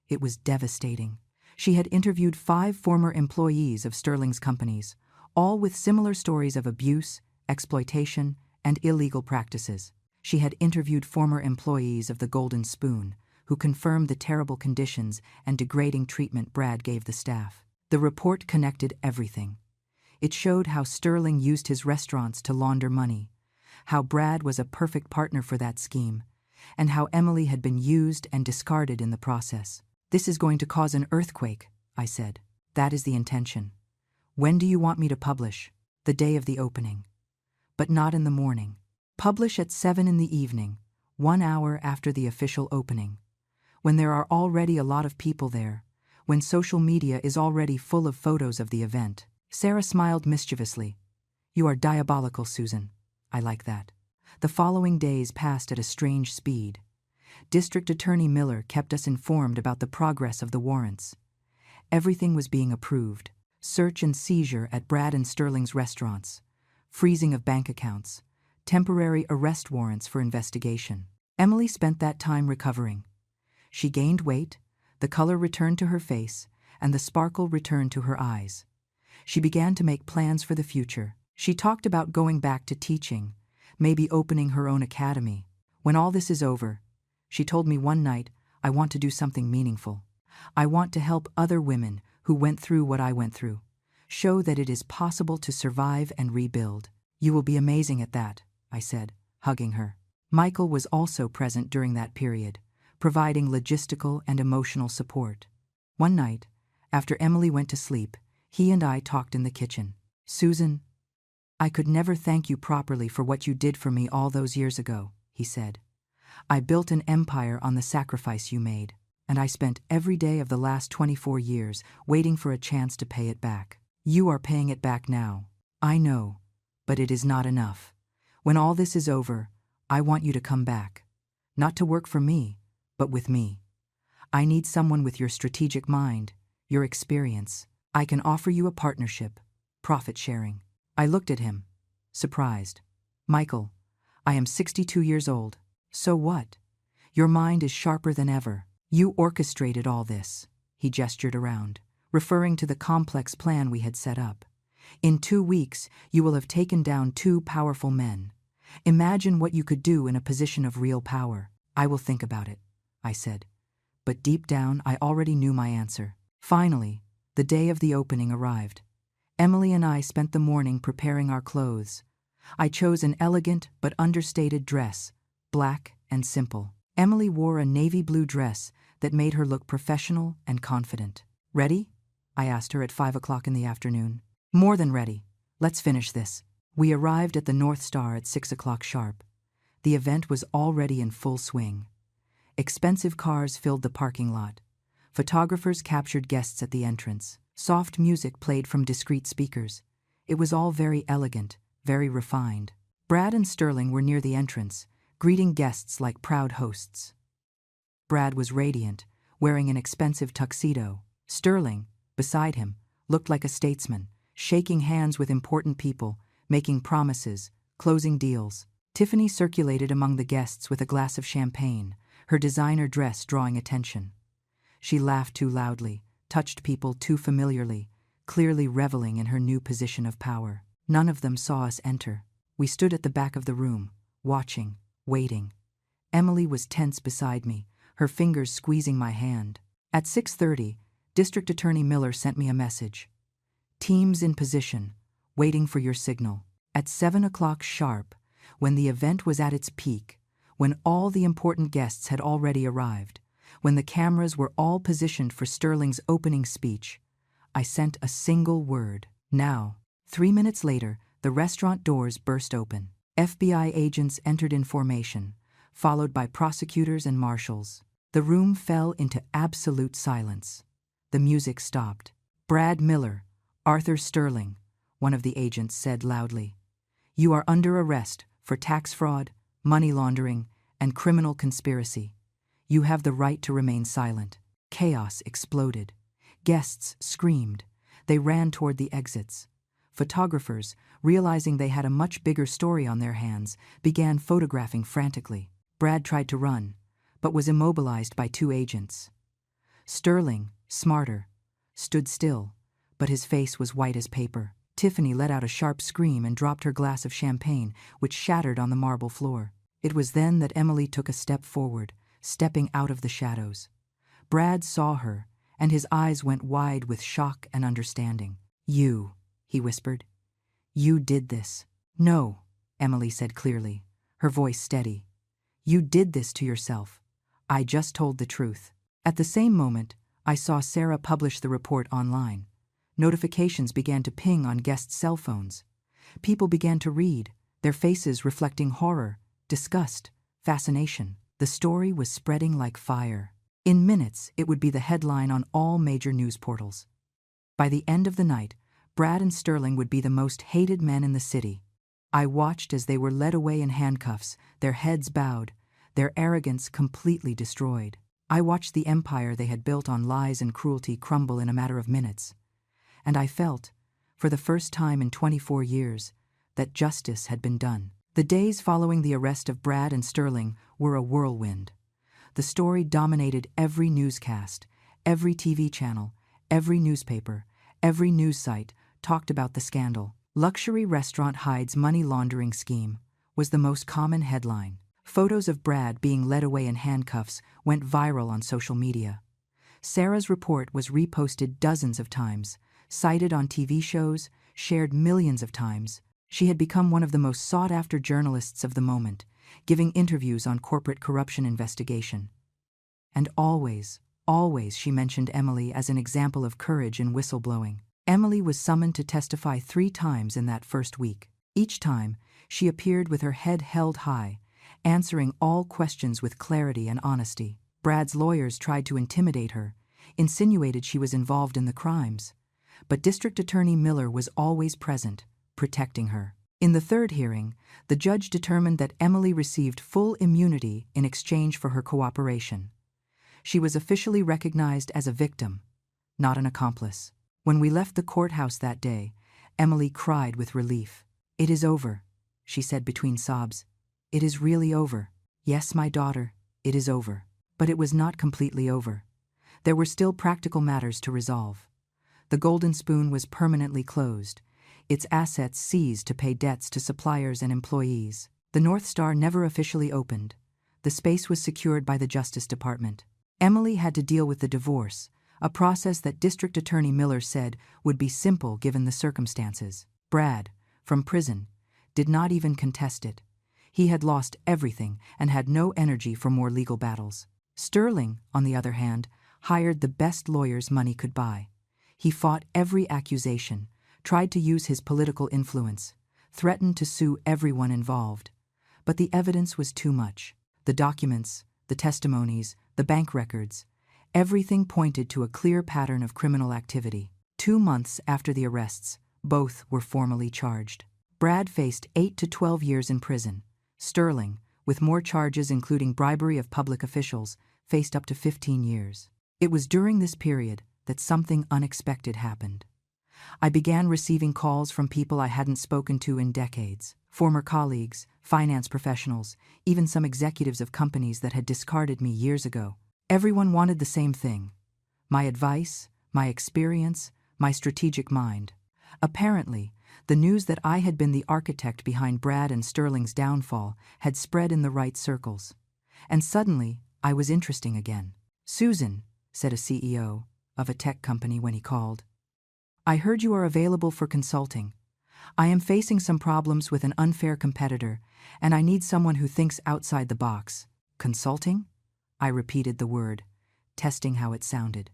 It was devastating. She had interviewed 5 former employees of Sterling's companies, all with similar stories of abuse, exploitation, and illegal practices. She had interviewed former employees of the Golden Spoon, who confirmed the terrible conditions and degrading treatment Brad gave the staff. The report connected everything. It showed how Sterling used his restaurants to launder money, how Brad was a perfect partner for that scheme, and how Emily had been used and discarded in the process. "This is going to cause an earthquake," I said. "That is the intention. When do you want me to publish?" "The day of the opening. But not in the morning. Publish at 7 in the evening, 1 hour after the official opening, when there are already a lot of people there, when social media is already full of photos of the event." Sarah smiled mischievously. "You are diabolical, Susan. I like that." The following days passed at a strange speed. District Attorney Miller kept us informed about the progress of the warrants. Everything was being approved. Search and seizure at Brad and Sterling's restaurants, freezing of bank accounts, temporary arrest warrants for investigation. Emily spent that time recovering. She gained weight, the color returned to her face, and the sparkle returned to her eyes. She began to make plans for the future. She talked about going back to teaching, maybe opening her own academy. "When all this is over," she told me one night, "I want to do something meaningful. I want to help other women who went through what I went through, show that it is possible to survive and rebuild." "You will be amazing at that," I said, hugging her. Michael was also present during that period, providing logistical and emotional support. One night, after Emily went to sleep, he and I talked in the kitchen. "Susan, I could never thank you properly for what you did for me all those years ago," he said. "I built an empire on the sacrifice you made, and I spent every day of the last 24 years waiting for a chance to pay it back. You are paying it back now. I know, but it is not enough. When all this is over, I want you to come back. Not to work for me, but with me. I need someone with your strategic mind, your experience. I can offer you a partnership, profit sharing." I looked at him, surprised. "Michael, I am 62 years old. So what? Your mind is sharper than ever. You orchestrated all this." He gestured around, referring to the complex plan we had set up. "In 2 weeks, you will have taken down 2 powerful men. Imagine what you could do in a position of real power." "I will think about it," I said. But deep down, I already knew my answer. Finally, the day of the opening arrived. Emily and I spent the morning preparing our clothes. I chose an elegant but understated dress, black and simple. Emily wore a navy blue dress that made her look professional and confident. "Ready?" I asked her at 5 o'clock in the afternoon. "More than ready. Let's finish this." We arrived at the North Star at 6 o'clock sharp. The event was already in full swing. Expensive cars filled the parking lot. Photographers captured guests at the entrance. Soft music played from discreet speakers. It was all very elegant, very refined. Brad and Sterling were near the entrance, greeting guests like proud hosts. Brad was radiant, wearing an expensive tuxedo. Sterling, beside him, looked like a statesman, shaking hands with important people, making promises, closing deals. Tiffany circulated among the guests with a glass of champagne, her designer dress drawing attention. She laughed too loudly, touched people too familiarly, clearly reveling in her new position of power. None of them saw us enter. We stood at the back of the room, watching, waiting. Emily was tense beside me, her fingers squeezing my hand. At 6:30, District Attorney Miller sent me a message. "Teams in position, waiting for your signal." At 7 o'clock sharp, when the event was at its peak, when all the important guests had already arrived, when the cameras were all positioned for Sterling's opening speech, I sent a single word: "Now." 3 minutes later, the restaurant doors burst open. FBI agents entered in formation, followed by prosecutors and marshals. The room fell into absolute silence. The music stopped. "Brad Miller, Arthur Sterling," one of the agents said loudly. "You are under arrest for tax fraud, money laundering, and criminal conspiracy. You have the right to remain silent." Chaos exploded. Guests screamed. They ran toward the exits. Photographers, realizing they had a much bigger story on their hands, began photographing frantically. Brad tried to run, but was immobilized by 2 agents. Sterling, smarter, stood still, but his face was white as paper. Tiffany let out a sharp scream and dropped her glass of champagne, which shattered on the marble floor. It was then that Emily took a step forward, stepping out of the shadows. Brad saw her, and his eyes went wide with shock and understanding. "You," he whispered. "You did this." "No," Emily said clearly, her voice steady. "You did this to yourself. I just told the truth." At the same moment, I saw Sarah publish the report online. Notifications began to ping on guests' cell phones. People began to read, their faces reflecting horror, disgust, fascination. The story was spreading like fire. In minutes, it would be the headline on all major news portals. By the end of the night, Brad and Sterling would be the most hated men in the city. I watched as they were led away in handcuffs, their heads bowed, their arrogance completely destroyed. I watched the empire they had built on lies and cruelty crumble in a matter of minutes. And I felt, for the first time in 24 years, that justice had been done. The days following the arrest of Brad and Sterling were a whirlwind. The story dominated every newscast, every TV channel, every newspaper, every news site talked about the scandal. "Luxury restaurant hides money laundering scheme" was the most common headline. Photos of Brad being led away in handcuffs went viral on social media. Sarah's report was reposted dozens of times, cited on TV shows, shared millions of times. She had become one of the most sought-after journalists of the moment, giving interviews on corporate corruption investigation. And always she mentioned Emily as an example of courage in whistleblowing. Emily was summoned to testify 3 times in that first week. Each time, she appeared with her head held high, answering all questions with clarity and honesty. Brad's lawyers tried to intimidate her, insinuated she was involved in the crimes. But District Attorney Miller was always present, protecting her. In the 3rd hearing, the judge determined that Emily received full immunity in exchange for her cooperation. She was officially recognized as a victim, not an accomplice. When we left the courthouse that day, Emily cried with relief. "It is over," she said between sobs. "It is really over. Yes, my daughter, it is over." But it was not completely over. There were still practical matters to resolve. The Golden Spoon was permanently closed, its assets seized to pay debts to suppliers and employees. The North Star never officially opened. The space was secured by the Justice Department. Emily had to deal with the divorce, a process that District Attorney Miller said would be simple given the circumstances. Brad, from prison, did not even contest it. He had lost everything and had no energy for more legal battles. Sterling, on the other hand, hired the best lawyers money could buy. He fought every accusation, tried to use his political influence, threatened to sue everyone involved. But the evidence was too much. The documents, the testimonies, the bank records, everything pointed to a clear pattern of criminal activity. 2 months after the arrests, both were formally charged. Brad faced 8 to 12 years in prison. Sterling, with more charges including bribery of public officials, faced up to 15 years. It was during this period that something unexpected happened. I began receiving calls from people I hadn't spoken to in decades. Former colleagues, finance professionals, even some executives of companies that had discarded me years ago. Everyone wanted the same thing: my advice, my experience, my strategic mind. Apparently, the news that I had been the architect behind Brad and Sterling's downfall had spread in the right circles. And suddenly, I was interesting again. "Susan," said a CEO of a tech company when he called, "I heard you are available for consulting. I am facing some problems with an unfair competitor, and I need someone who thinks outside the box." "Consulting?" I repeated the word, testing how it sounded.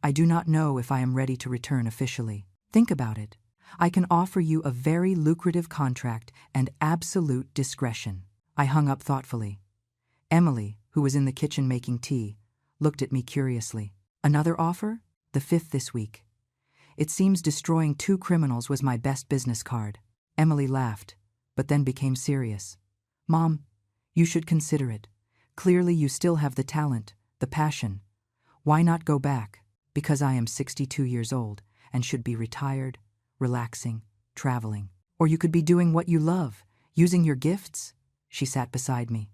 "I do not know if I am ready to return officially." "Think about it. I can offer you a very lucrative contract and absolute discretion." I hung up thoughtfully. Emily, who was in the kitchen making tea, looked at me curiously. "Another offer? The 5th this week. It seems destroying 2 criminals was my best business card." Emily laughed, but then became serious. "Mom, you should consider it. Clearly you still have the talent, the passion. Why not go back? Because I am 62 years old and should be retired, relaxing, traveling. Or you could be doing what you love, using your gifts. She sat beside me.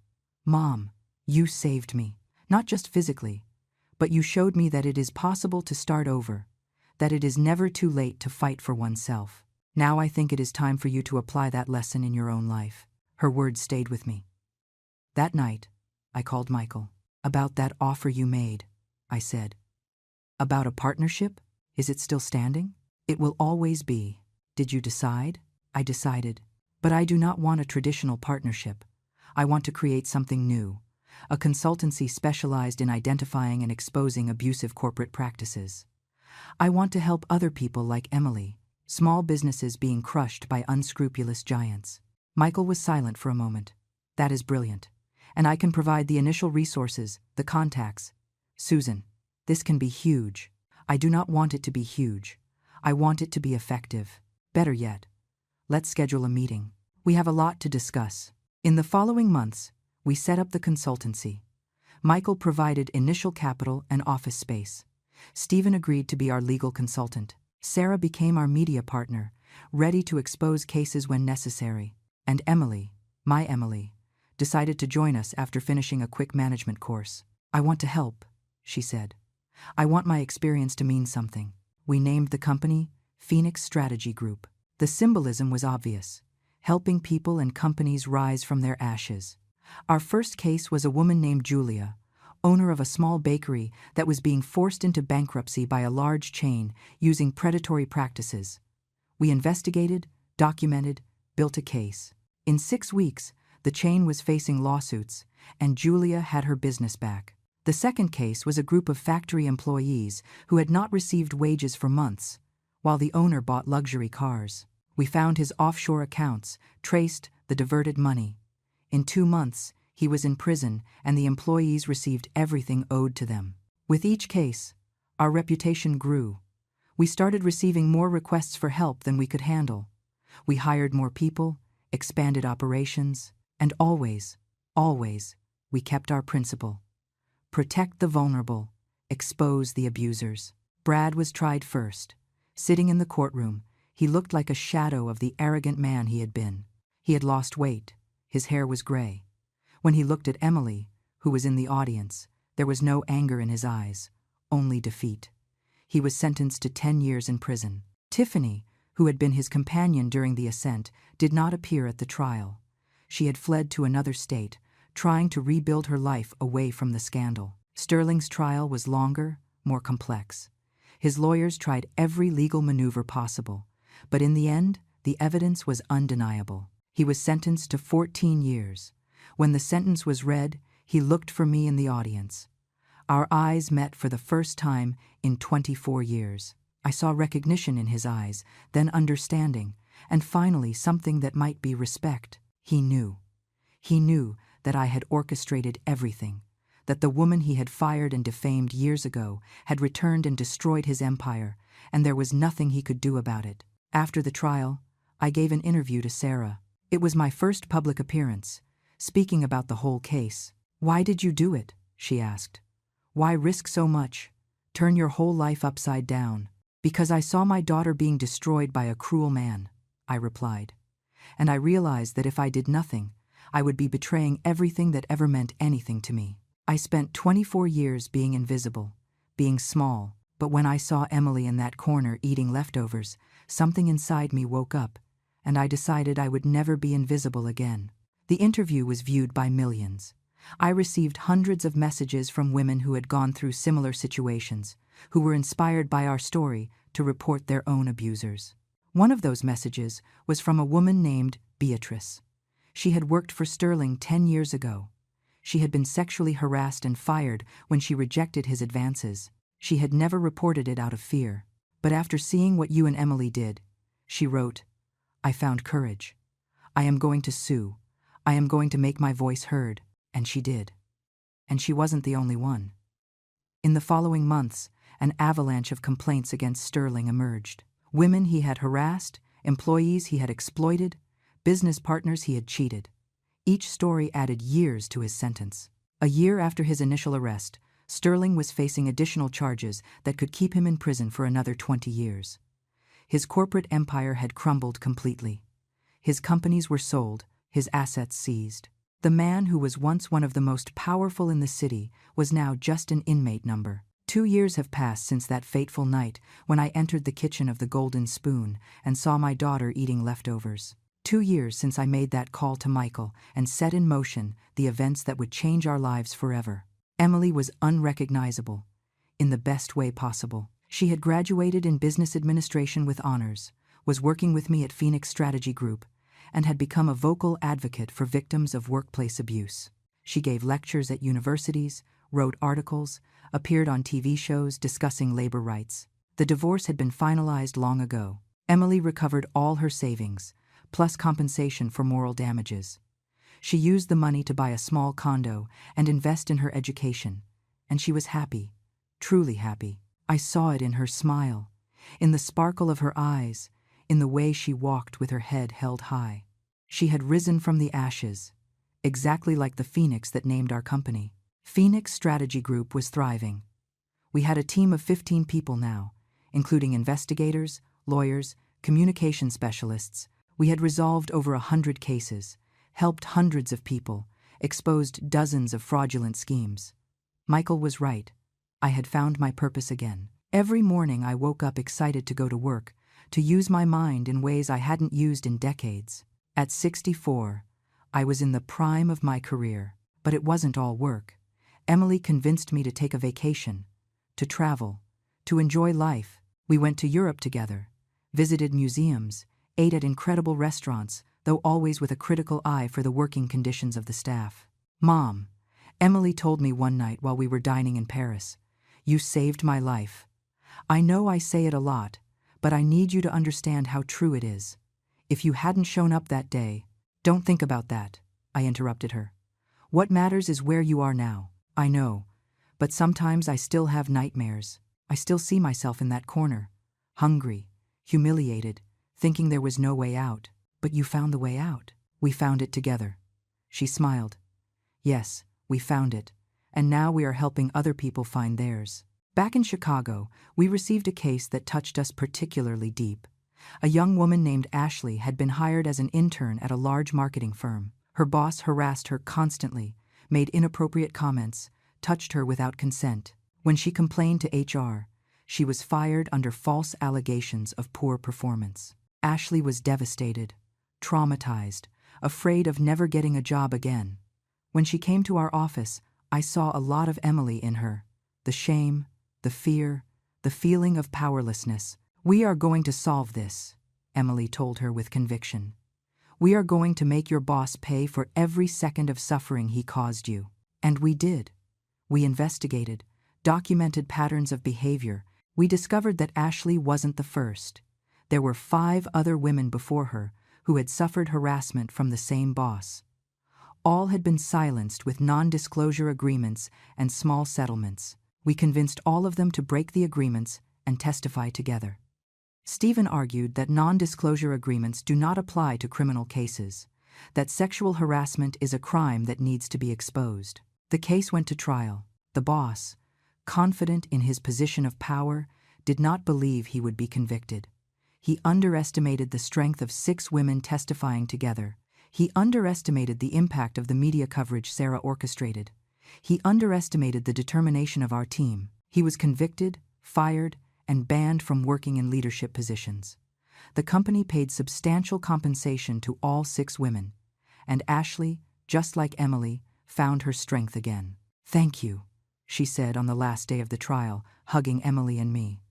Mom, you saved me. Not just physically, but you showed me that it is possible to start over, that it is never too late to fight for oneself. Now I think it is time for you to apply that lesson in your own life. Her words stayed with me. That night, I called Michael. About that offer you made, I said. About a partnership? Is it still standing? It will always be. Did you decide? I decided. But I do not want a traditional partnership. I want to create something new. A consultancy specialized in identifying and exposing abusive corporate practices. I want to help other people like Emily, small businesses being crushed by unscrupulous giants. Michael was silent for a moment. That is brilliant. And I can provide the initial resources, the contacts. Susan, this can be huge. I do not want it to be huge. I want it to be effective. Better yet, let's schedule a meeting. We have a lot to discuss. In the following months, we set up the consultancy. Michael provided initial capital and office space. Stephen agreed to be our legal consultant. Sarah became our media partner, ready to expose cases when necessary. And Emily, my Emily, decided to join us after finishing a quick management course. I want to help, she said. I want my experience to mean something. We named the company Phoenix Strategy Group. The symbolism was obvious, helping people and companies rise from their ashes. Our first case was a woman named Julia, owner of a small bakery that was being forced into bankruptcy by a large chain using predatory practices. We investigated, documented, built a case. In 6 weeks, the chain was facing lawsuits, and Julia had her business back. The second case was a group of factory employees who had not received wages for months, while the owner bought luxury cars. We found his offshore accounts, traced the diverted money. In 2 months, he was in prison, and the employees received everything owed to them. With each case, our reputation grew. We started receiving more requests for help than we could handle. We hired more people, expanded operations, and always, we kept our principle. Protect the vulnerable, expose the abusers. Brad was tried first. Sitting in the courtroom, he looked like a shadow of the arrogant man he had been. He had lost weight. His hair was gray. When he looked at Emily, who was in the audience, there was no anger in his eyes, only defeat. He was sentenced to 10 years in prison. Tiffany, who had been his companion during the ascent, did not appear at the trial. She had fled to another state, trying to rebuild her life away from the scandal. Sterling's trial was longer, more complex. His lawyers tried every legal maneuver possible, but in the end, the evidence was undeniable. He was sentenced to 14 years. When the sentence was read, he looked for me in the audience. Our eyes met for the first time in 24 years. I saw recognition in his eyes, then understanding, and finally something that might be respect. He knew. He knew that I had orchestrated everything, that the woman he had fired and defamed years ago had returned and destroyed his empire, and there was nothing he could do about it. After the trial, I gave an interview to Sarah. It was my first public appearance, speaking about the whole case. Why did you do it? She asked. Why risk so much? Turn your whole life upside down? Because I saw my daughter being destroyed by a cruel man, I replied. And I realized that if I did nothing, I would be betraying everything that ever meant anything to me. I spent 24 years being invisible, being small, but when I saw Emily in that corner eating leftovers, something inside me woke up, and I decided I would never be invisible again. The interview was viewed by millions. I received hundreds of messages from women who had gone through similar situations, who were inspired by our story to report their own abusers. One of those messages was from a woman named Beatrice. She had worked for Sterling 10 years ago. She had been sexually harassed and fired when she rejected his advances. She had never reported it out of fear. But after seeing what you and Emily did, she wrote, I found courage. I am going to sue. I am going to make my voice heard. And she did. And she wasn't the only one. In the following months, an avalanche of complaints against Sterling emerged. Women he had harassed, employees he had exploited, business partners he had cheated. Each story added years to his sentence. A year after his initial arrest, Sterling was facing additional charges that could keep him in prison for another 20 years. His corporate empire had crumbled completely. His companies were sold, his assets seized. The man who was once one of the most powerful in the city was now just an inmate number. 2 years have passed since that fateful night when I entered the kitchen of the Golden Spoon and saw my daughter eating leftovers. 2 years since I made that call to Michael and set in motion the events that would change our lives forever. Emily was unrecognizable, in the best way possible. She had graduated in business administration with honors, was working with me at Phoenix Strategy Group, and had become a vocal advocate for victims of workplace abuse. She gave lectures at universities, wrote articles, appeared on TV shows discussing labor rights. The divorce had been finalized long ago. Emily recovered all her savings, plus compensation for moral damages. She used the money to buy a small condo and invest in her education, and she was happy, truly happy. I saw it in her smile, in the sparkle of her eyes, in the way she walked with her head held high. She had risen from the ashes, exactly like the phoenix that named our company. Phoenix Strategy Group was thriving. We had a team of 15 people now, including investigators, lawyers, communication specialists. We had resolved over 100 cases, helped hundreds of people, exposed dozens of fraudulent schemes. Michael was right. I had found my purpose again. Every morning I woke up excited to go to work, to use my mind in ways I hadn't used in decades. At 64, I was in the prime of my career, but it wasn't all work. Emily convinced me to take a vacation, to travel, to enjoy life. We went to Europe together, visited museums, ate at incredible restaurants, though always with a critical eye for the working conditions of the staff. "Mom," Emily told me one night while we were dining in Paris, "you saved my life. I know I say it a lot, but I need you to understand how true it is. If you hadn't shown up that day—" "Don't think about that," I interrupted her. "What matters is where you are now. I know, but sometimes I still have nightmares. I still see myself in that corner, hungry, humiliated, thinking there was no way out. But you found the way out. We found it together." She smiled. "Yes, we found it, and now we are helping other people find theirs." Back in Chicago, we received a case that touched us particularly deep. A young woman named Ashley had been hired as an intern at a large marketing firm. Her boss harassed her constantly, made inappropriate comments, touched her without consent. When she complained to HR, she was fired under false allegations of poor performance. Ashley was devastated, traumatized, afraid of never getting a job again. When she came to our office, I saw a lot of Emily in her. The shame, the fear, the feeling of powerlessness. "We are going to solve this," Emily told her with conviction. "We are going to make your boss pay for every second of suffering he caused you." And we did. We investigated, documented patterns of behavior. We discovered that Ashley wasn't the first. There were 5 other women before her who had suffered harassment from the same boss. All had been silenced with non-disclosure agreements and small settlements. We convinced all of them to break the agreements and testify together. Stephen argued that non-disclosure agreements do not apply to criminal cases, that sexual harassment is a crime that needs to be exposed. The case went to trial. The boss, confident in his position of power, did not believe he would be convicted. He underestimated the strength of 6 women testifying together. He underestimated the impact of the media coverage Sarah orchestrated. He underestimated the determination of our team. He was convicted, fired, and banned from working in leadership positions. The company paid substantial compensation to all 6 women, and Ashley, just like Emily, found her strength again. "Thank you," she said on the last day of the trial, hugging Emily and me.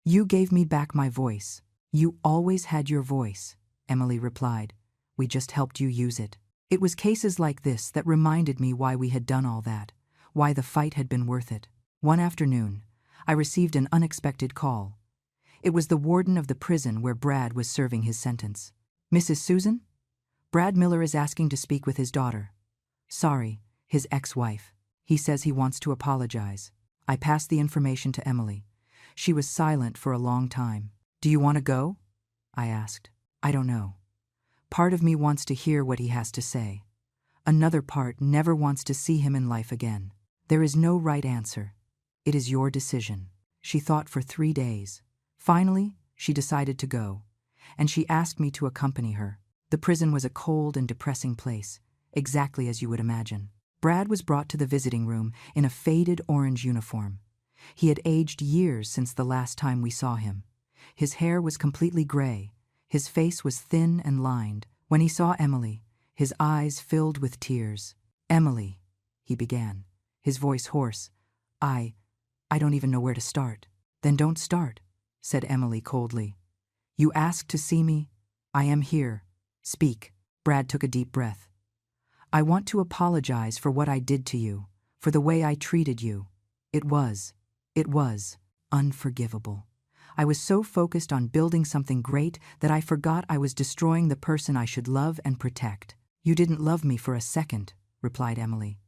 "You gave me back my voice." "You always had your voice," Emily replied. "We just helped you use it." It was cases like this that reminded me why we had done all that, why the fight had been worth it. One afternoon, I received an unexpected call. It was the warden of the prison where Brad was serving his sentence. "Mrs. Susan? Brad Miller is asking to speak with his daughter." "Sorry, his ex-wife. He says he wants to apologize." I passed the information to Emily. She was silent for a long time. "Do you want to go?" I asked. "I don't know. Part of me wants to hear what he has to say. Another part never wants to see him in life again. There is no right answer. It is your decision. She thought for 3 days. Finally, she decided to go, and she asked me to accompany her. The prison was a cold and depressing place, exactly as you would imagine. Brad was brought to the visiting room in a faded orange uniform. He had aged years since the last time we saw him. His hair was completely gray. His face was thin and lined. When he saw Emily, his eyes filled with tears. "Emily," he began, his voice hoarse. I don't even know where to start." "Then don't start," said Emily coldly. "You asked to see me. I am here. Speak." Brad took a deep breath. "I want to apologize for what I did to you, for the way I treated you. It was unforgivable. I was so focused on building something great that I forgot I was destroying the person I should love and protect." "You didn't love me for a second," replied Emily.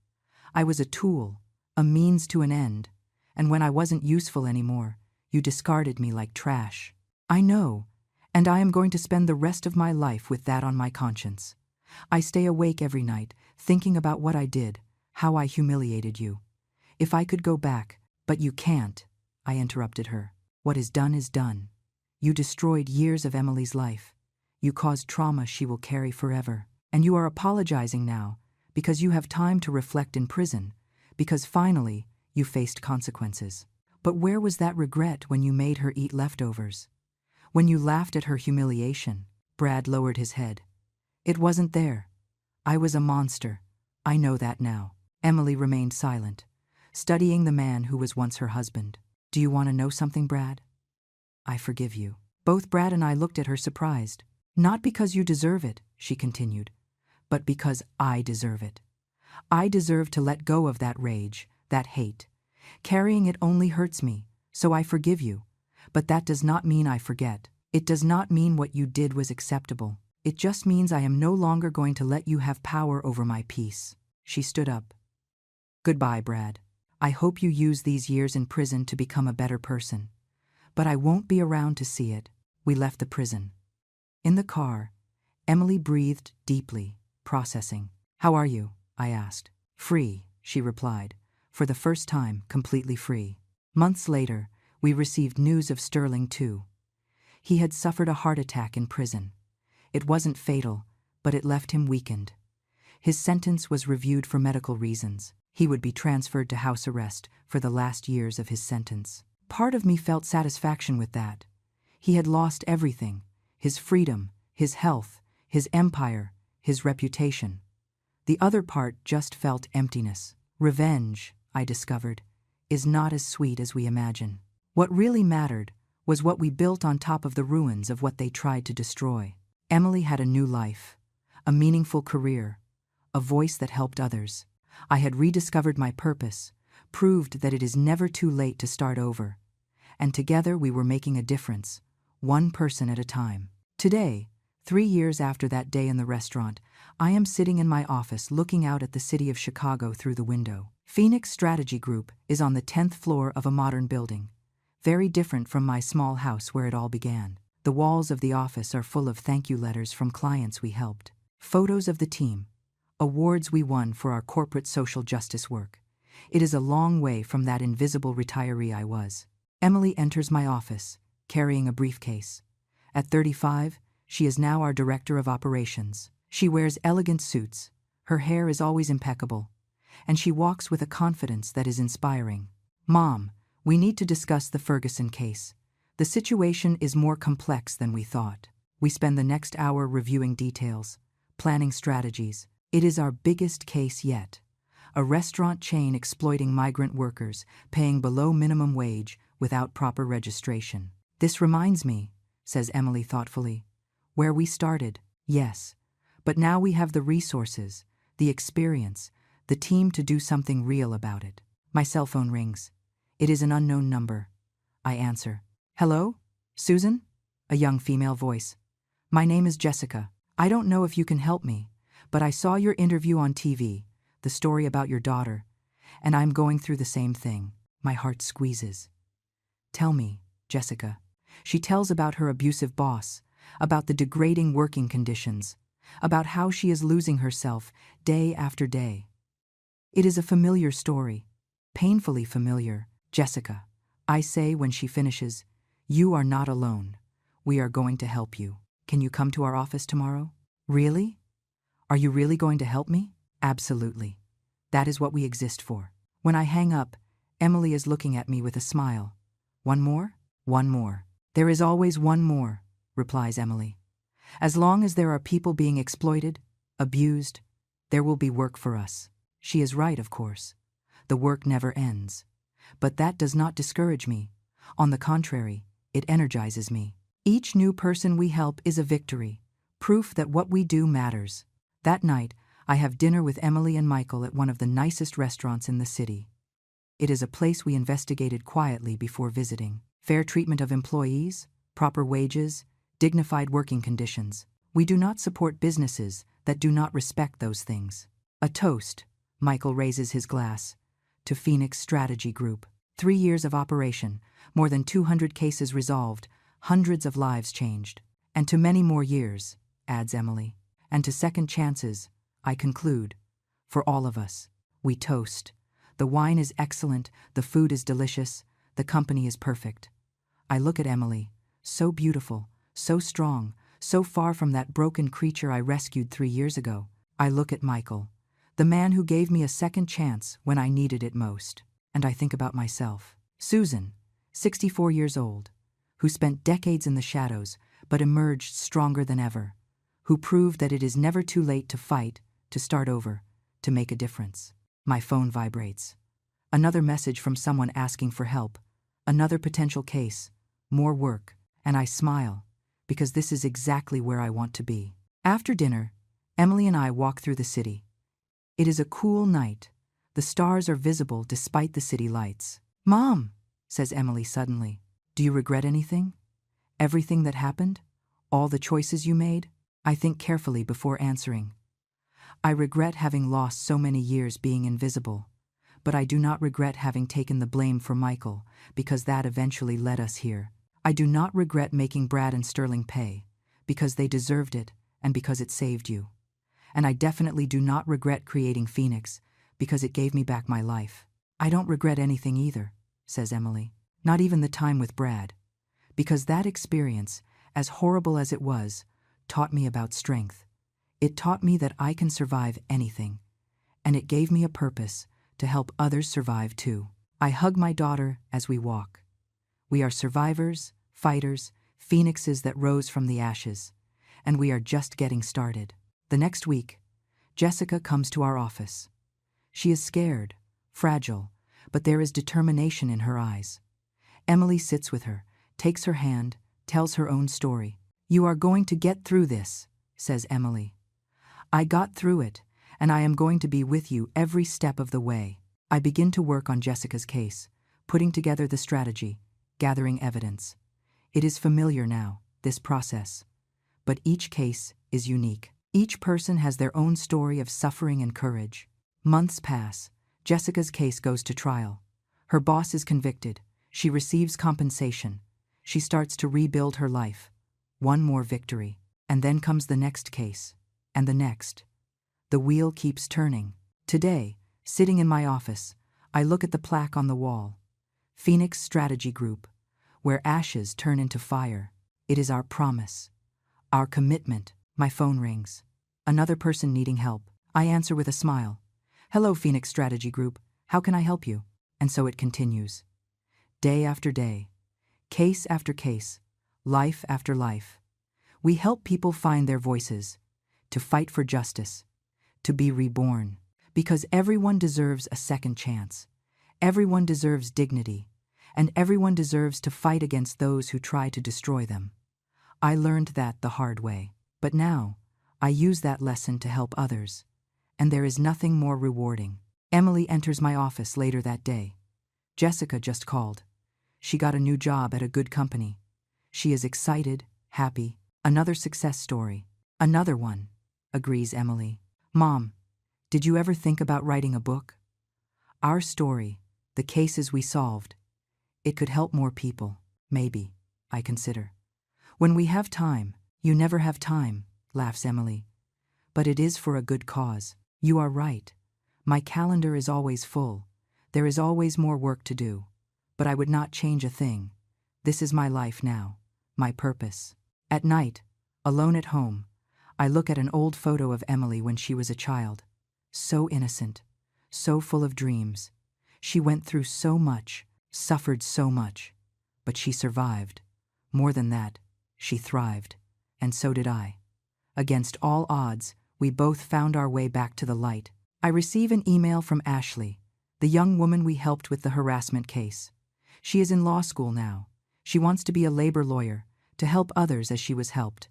"I was a tool, a means to an end, and when I wasn't useful anymore, you discarded me like trash. I know, and I am going to spend the rest of my life with that on my conscience. I stay awake every night, thinking about what I did, how I humiliated you. If I could go back, but you can't," I interrupted her. "What is done is done. You destroyed years of Emily's life. You caused trauma she will carry forever. And you are apologizing now, because you have time to reflect in prison, because finally you faced consequences. But where was that regret when you made her eat leftovers? When you laughed at her humiliation?" Brad lowered his head. "It wasn't there. I was a monster. I know that now." Emily remained silent, studying the man who was once her husband. "Do you want to know something, Brad? I forgive you." Both Brad and I looked at her surprised. "Not because you deserve it," she continued, "but because I deserve it. I deserve to let go of that rage, that hate. Carrying it only hurts me, so I forgive you. But that does not mean I forget. It does not mean what you did was acceptable. It just means I am no longer going to let you have power over my peace." She stood up. "Goodbye, Brad. I hope you use these years in prison to become a better person. But I won't be around to see it." We left the prison. In the car, Emily breathed deeply, processing. "How are you?" I asked. "Free," she replied. "For the first time, completely free." Months later, we received news of Sterling too. He had suffered a heart attack in prison. It wasn't fatal, but it left him weakened. His sentence was reviewed for medical reasons. He would be transferred to house arrest for the last years of his sentence. Part of me felt satisfaction with that. He had lost everything: his freedom, his health, his empire, his reputation. The other part just felt emptiness. Revenge, I discovered, is not as sweet as we imagine. What really mattered was what we built on top of the ruins of what they tried to destroy. Emily had a new life, a meaningful career, a voice that helped others. I had rediscovered my purpose, proved that it is never too late to start over. And together we were making a difference, one person at a time. Today, 3 years after that day in the restaurant, I am sitting in my office looking out at the city of Chicago through the window. Phoenix Strategy Group is on the 10th floor of a modern building, very different from my small house where it all began. The walls of the office are full of thank you letters from clients we helped, photos of the team, awards we won for our corporate social justice work. It is a long way from that invisible retiree I was. Emily enters my office, carrying a briefcase. At 35, she is now our director of operations. She wears elegant suits, her hair is always impeccable, and she walks with a confidence that is inspiring. "Mom, we need to discuss the Ferguson case. The situation is more complex than we thought." We spend the next hour reviewing details, planning strategies. It is our biggest case yet. A restaurant chain exploiting migrant workers, paying below minimum wage without proper registration. "This reminds me," says Emily thoughtfully, "where we started. Yes, but now we have the resources, the experience, the team to do something real about it." My cell phone rings. It is an unknown number. I answer. "Hello? Susan?" A young female voice. "My name is Jessica. I don't know if you can help me, but I saw your interview on TV, the story about your daughter, and I'm going through the same thing." My heart squeezes. "Tell me, Jessica." She tells about her abusive boss, about the degrading working conditions, about how she is losing herself day after day. It is a familiar story, painfully familiar. Jessica, I say when she finishes, you are not alone. We are going to help you. Can you come to our office tomorrow? Really? Are you really going to help me? Absolutely. That is what we exist for. When I hang up, Emily is looking at me with a smile. One more? One more. There is always one more, replies Emily. As long as there are people being exploited, abused, there will be work for us. She is right, of course. The work never ends. But that does not discourage me. On the contrary, it energizes me. Each new person we help is a victory, proof that what we do matters. That night, I have dinner with Emily and Michael at one of the nicest restaurants in the city. It is a place we investigated quietly before visiting. Fair treatment of employees, proper wages, dignified working conditions. We do not support businesses that do not respect those things. A toast, Michael raises his glass, to Phoenix Strategy Group. 3 years of operation, more than 200 cases resolved, hundreds of lives changed. And to many more years, adds Emily. And to second chances, I conclude. For all of us, we toast. The wine is excellent, the food is delicious, the company is perfect. I look at Emily, so beautiful, so strong, so far from that broken creature I rescued 3 years ago. I look at Michael, the man who gave me a second chance when I needed it most. And I think about myself. Susan, 64 years old, who spent decades in the shadows but emerged stronger than ever, who proved that it is never too late to fight, to start over, to make a difference. My phone vibrates. Another message from someone asking for help, another potential case, more work, and I smile, because this is exactly where I want to be. After dinner, Emily and I walk through the city. It is a cool night. The stars are visible despite the city lights. Mom, says Emily suddenly, do you regret anything? Everything that happened? All the choices you made? I think carefully before answering. I regret having lost so many years being invisible, but I do not regret having taken the blame for Michael, because that eventually led us here. I do not regret making Brad and Sterling pay, because they deserved it and because it saved you. And I definitely do not regret creating Phoenix, because it gave me back my life. I don't regret anything either, says Emily. Not even the time with Brad. Because that experience, as horrible as it was, taught me about strength. It taught me that I can survive anything. And it gave me a purpose to help others survive too. I hug my daughter as we walk. We are survivors, fighters, phoenixes that rose from the ashes. And we are just getting started. The next week, Jessica comes to our office. She is scared, fragile, but there is determination in her eyes. Emily sits with her, takes her hand, tells her own story. You are going to get through this, says Emily. I got through it, and I am going to be with you every step of the way. I begin to work on Jessica's case, putting together the strategy, gathering evidence. It is familiar now, this process. But each case is unique. Each person has their own story of suffering and courage. Months pass. Jessica's case goes to trial. Her boss is convicted. She receives compensation. She starts to rebuild her life. One more victory. And then comes the next case. And the next. The wheel keeps turning. Today, sitting in my office, I look at the plaque on the wall. Phoenix Strategy Group, where ashes turn into fire. It is our promise. Our commitment. My phone rings. Another person needing help. I answer with a smile. Hello, Phoenix Strategy Group. How can I help you? And so it continues. Day after day. Case after case. Life after life. We help people find their voices, to fight for justice, to be reborn. Because everyone deserves a second chance. Everyone deserves dignity. And everyone deserves to fight against those who try to destroy them. I learned that the hard way. But now, I use that lesson to help others. And there is nothing more rewarding. Emily enters my office later that day. Jessica just called. She got a new job at a good company. She is excited, happy. Another success story. Another one, agrees Emily. Mom, did you ever think about writing a book? Our story, the cases we solved. It could help more people. Maybe, I consider. When we have time. You never have time, laughs Emily. But it is for a good cause. You are right. My calendar is always full. There is always more work to do. But I would not change a thing. This is my life now, my purpose. At night, alone at home, I look at an old photo of Emily when she was a child. So innocent, so full of dreams. She went through so much, suffered so much. But she survived. More than that, she thrived. And so did I. Against all odds, we both found our way back to the light. I receive an email from Ashley, the young woman we helped with the harassment case. She is in law school now. She wants to be a labor lawyer, to help others as she was helped.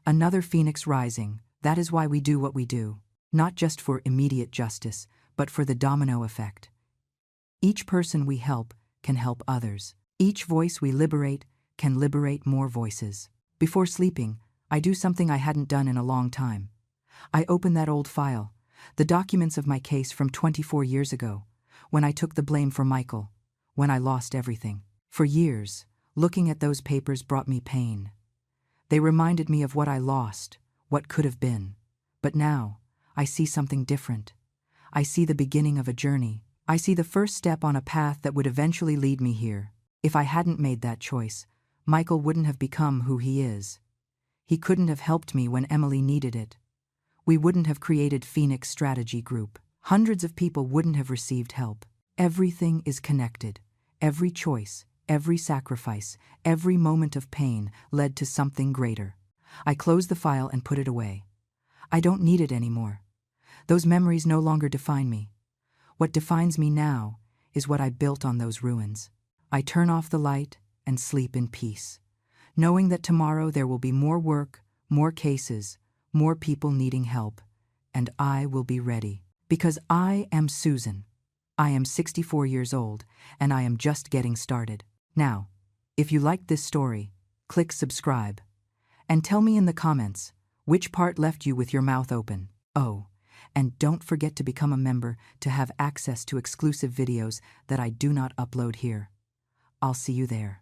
Another phoenix rising, that is why we do what we do. Not just for immediate justice, but for the domino effect. Each person we help can help others. Each voice we liberate can liberate more voices. Before sleeping, I do something I hadn't done in a long time. I open that old file, the documents of my case from 24 years ago, when I took the blame for Michael, when I lost everything. For years, looking at those papers brought me pain. They reminded me of what I lost, what could have been. But now, I see something different. I see the beginning of a journey. I see the first step on a path that would eventually lead me here. If I hadn't made that choice, Michael wouldn't have become who he is. He couldn't have helped me when Emily needed it. We wouldn't have created Phoenix Strategy Group. Hundreds of people wouldn't have received help. Everything is connected. Every choice, every sacrifice, every moment of pain led to something greater. I close the file and put it away. I don't need it anymore. Those memories no longer define me. What defines me now is what I built on those ruins. I turn off the light and sleep in peace, knowing that tomorrow there will be more work, more cases, more people needing help, and I will be ready. Because I am Susan. I am 64 years old, and I am just getting started. Now, if you liked this story, click subscribe. And tell me in the comments, which part left you with your mouth open? Oh, and don't forget to become a member to have access to exclusive videos that I do not upload here. I'll see you there.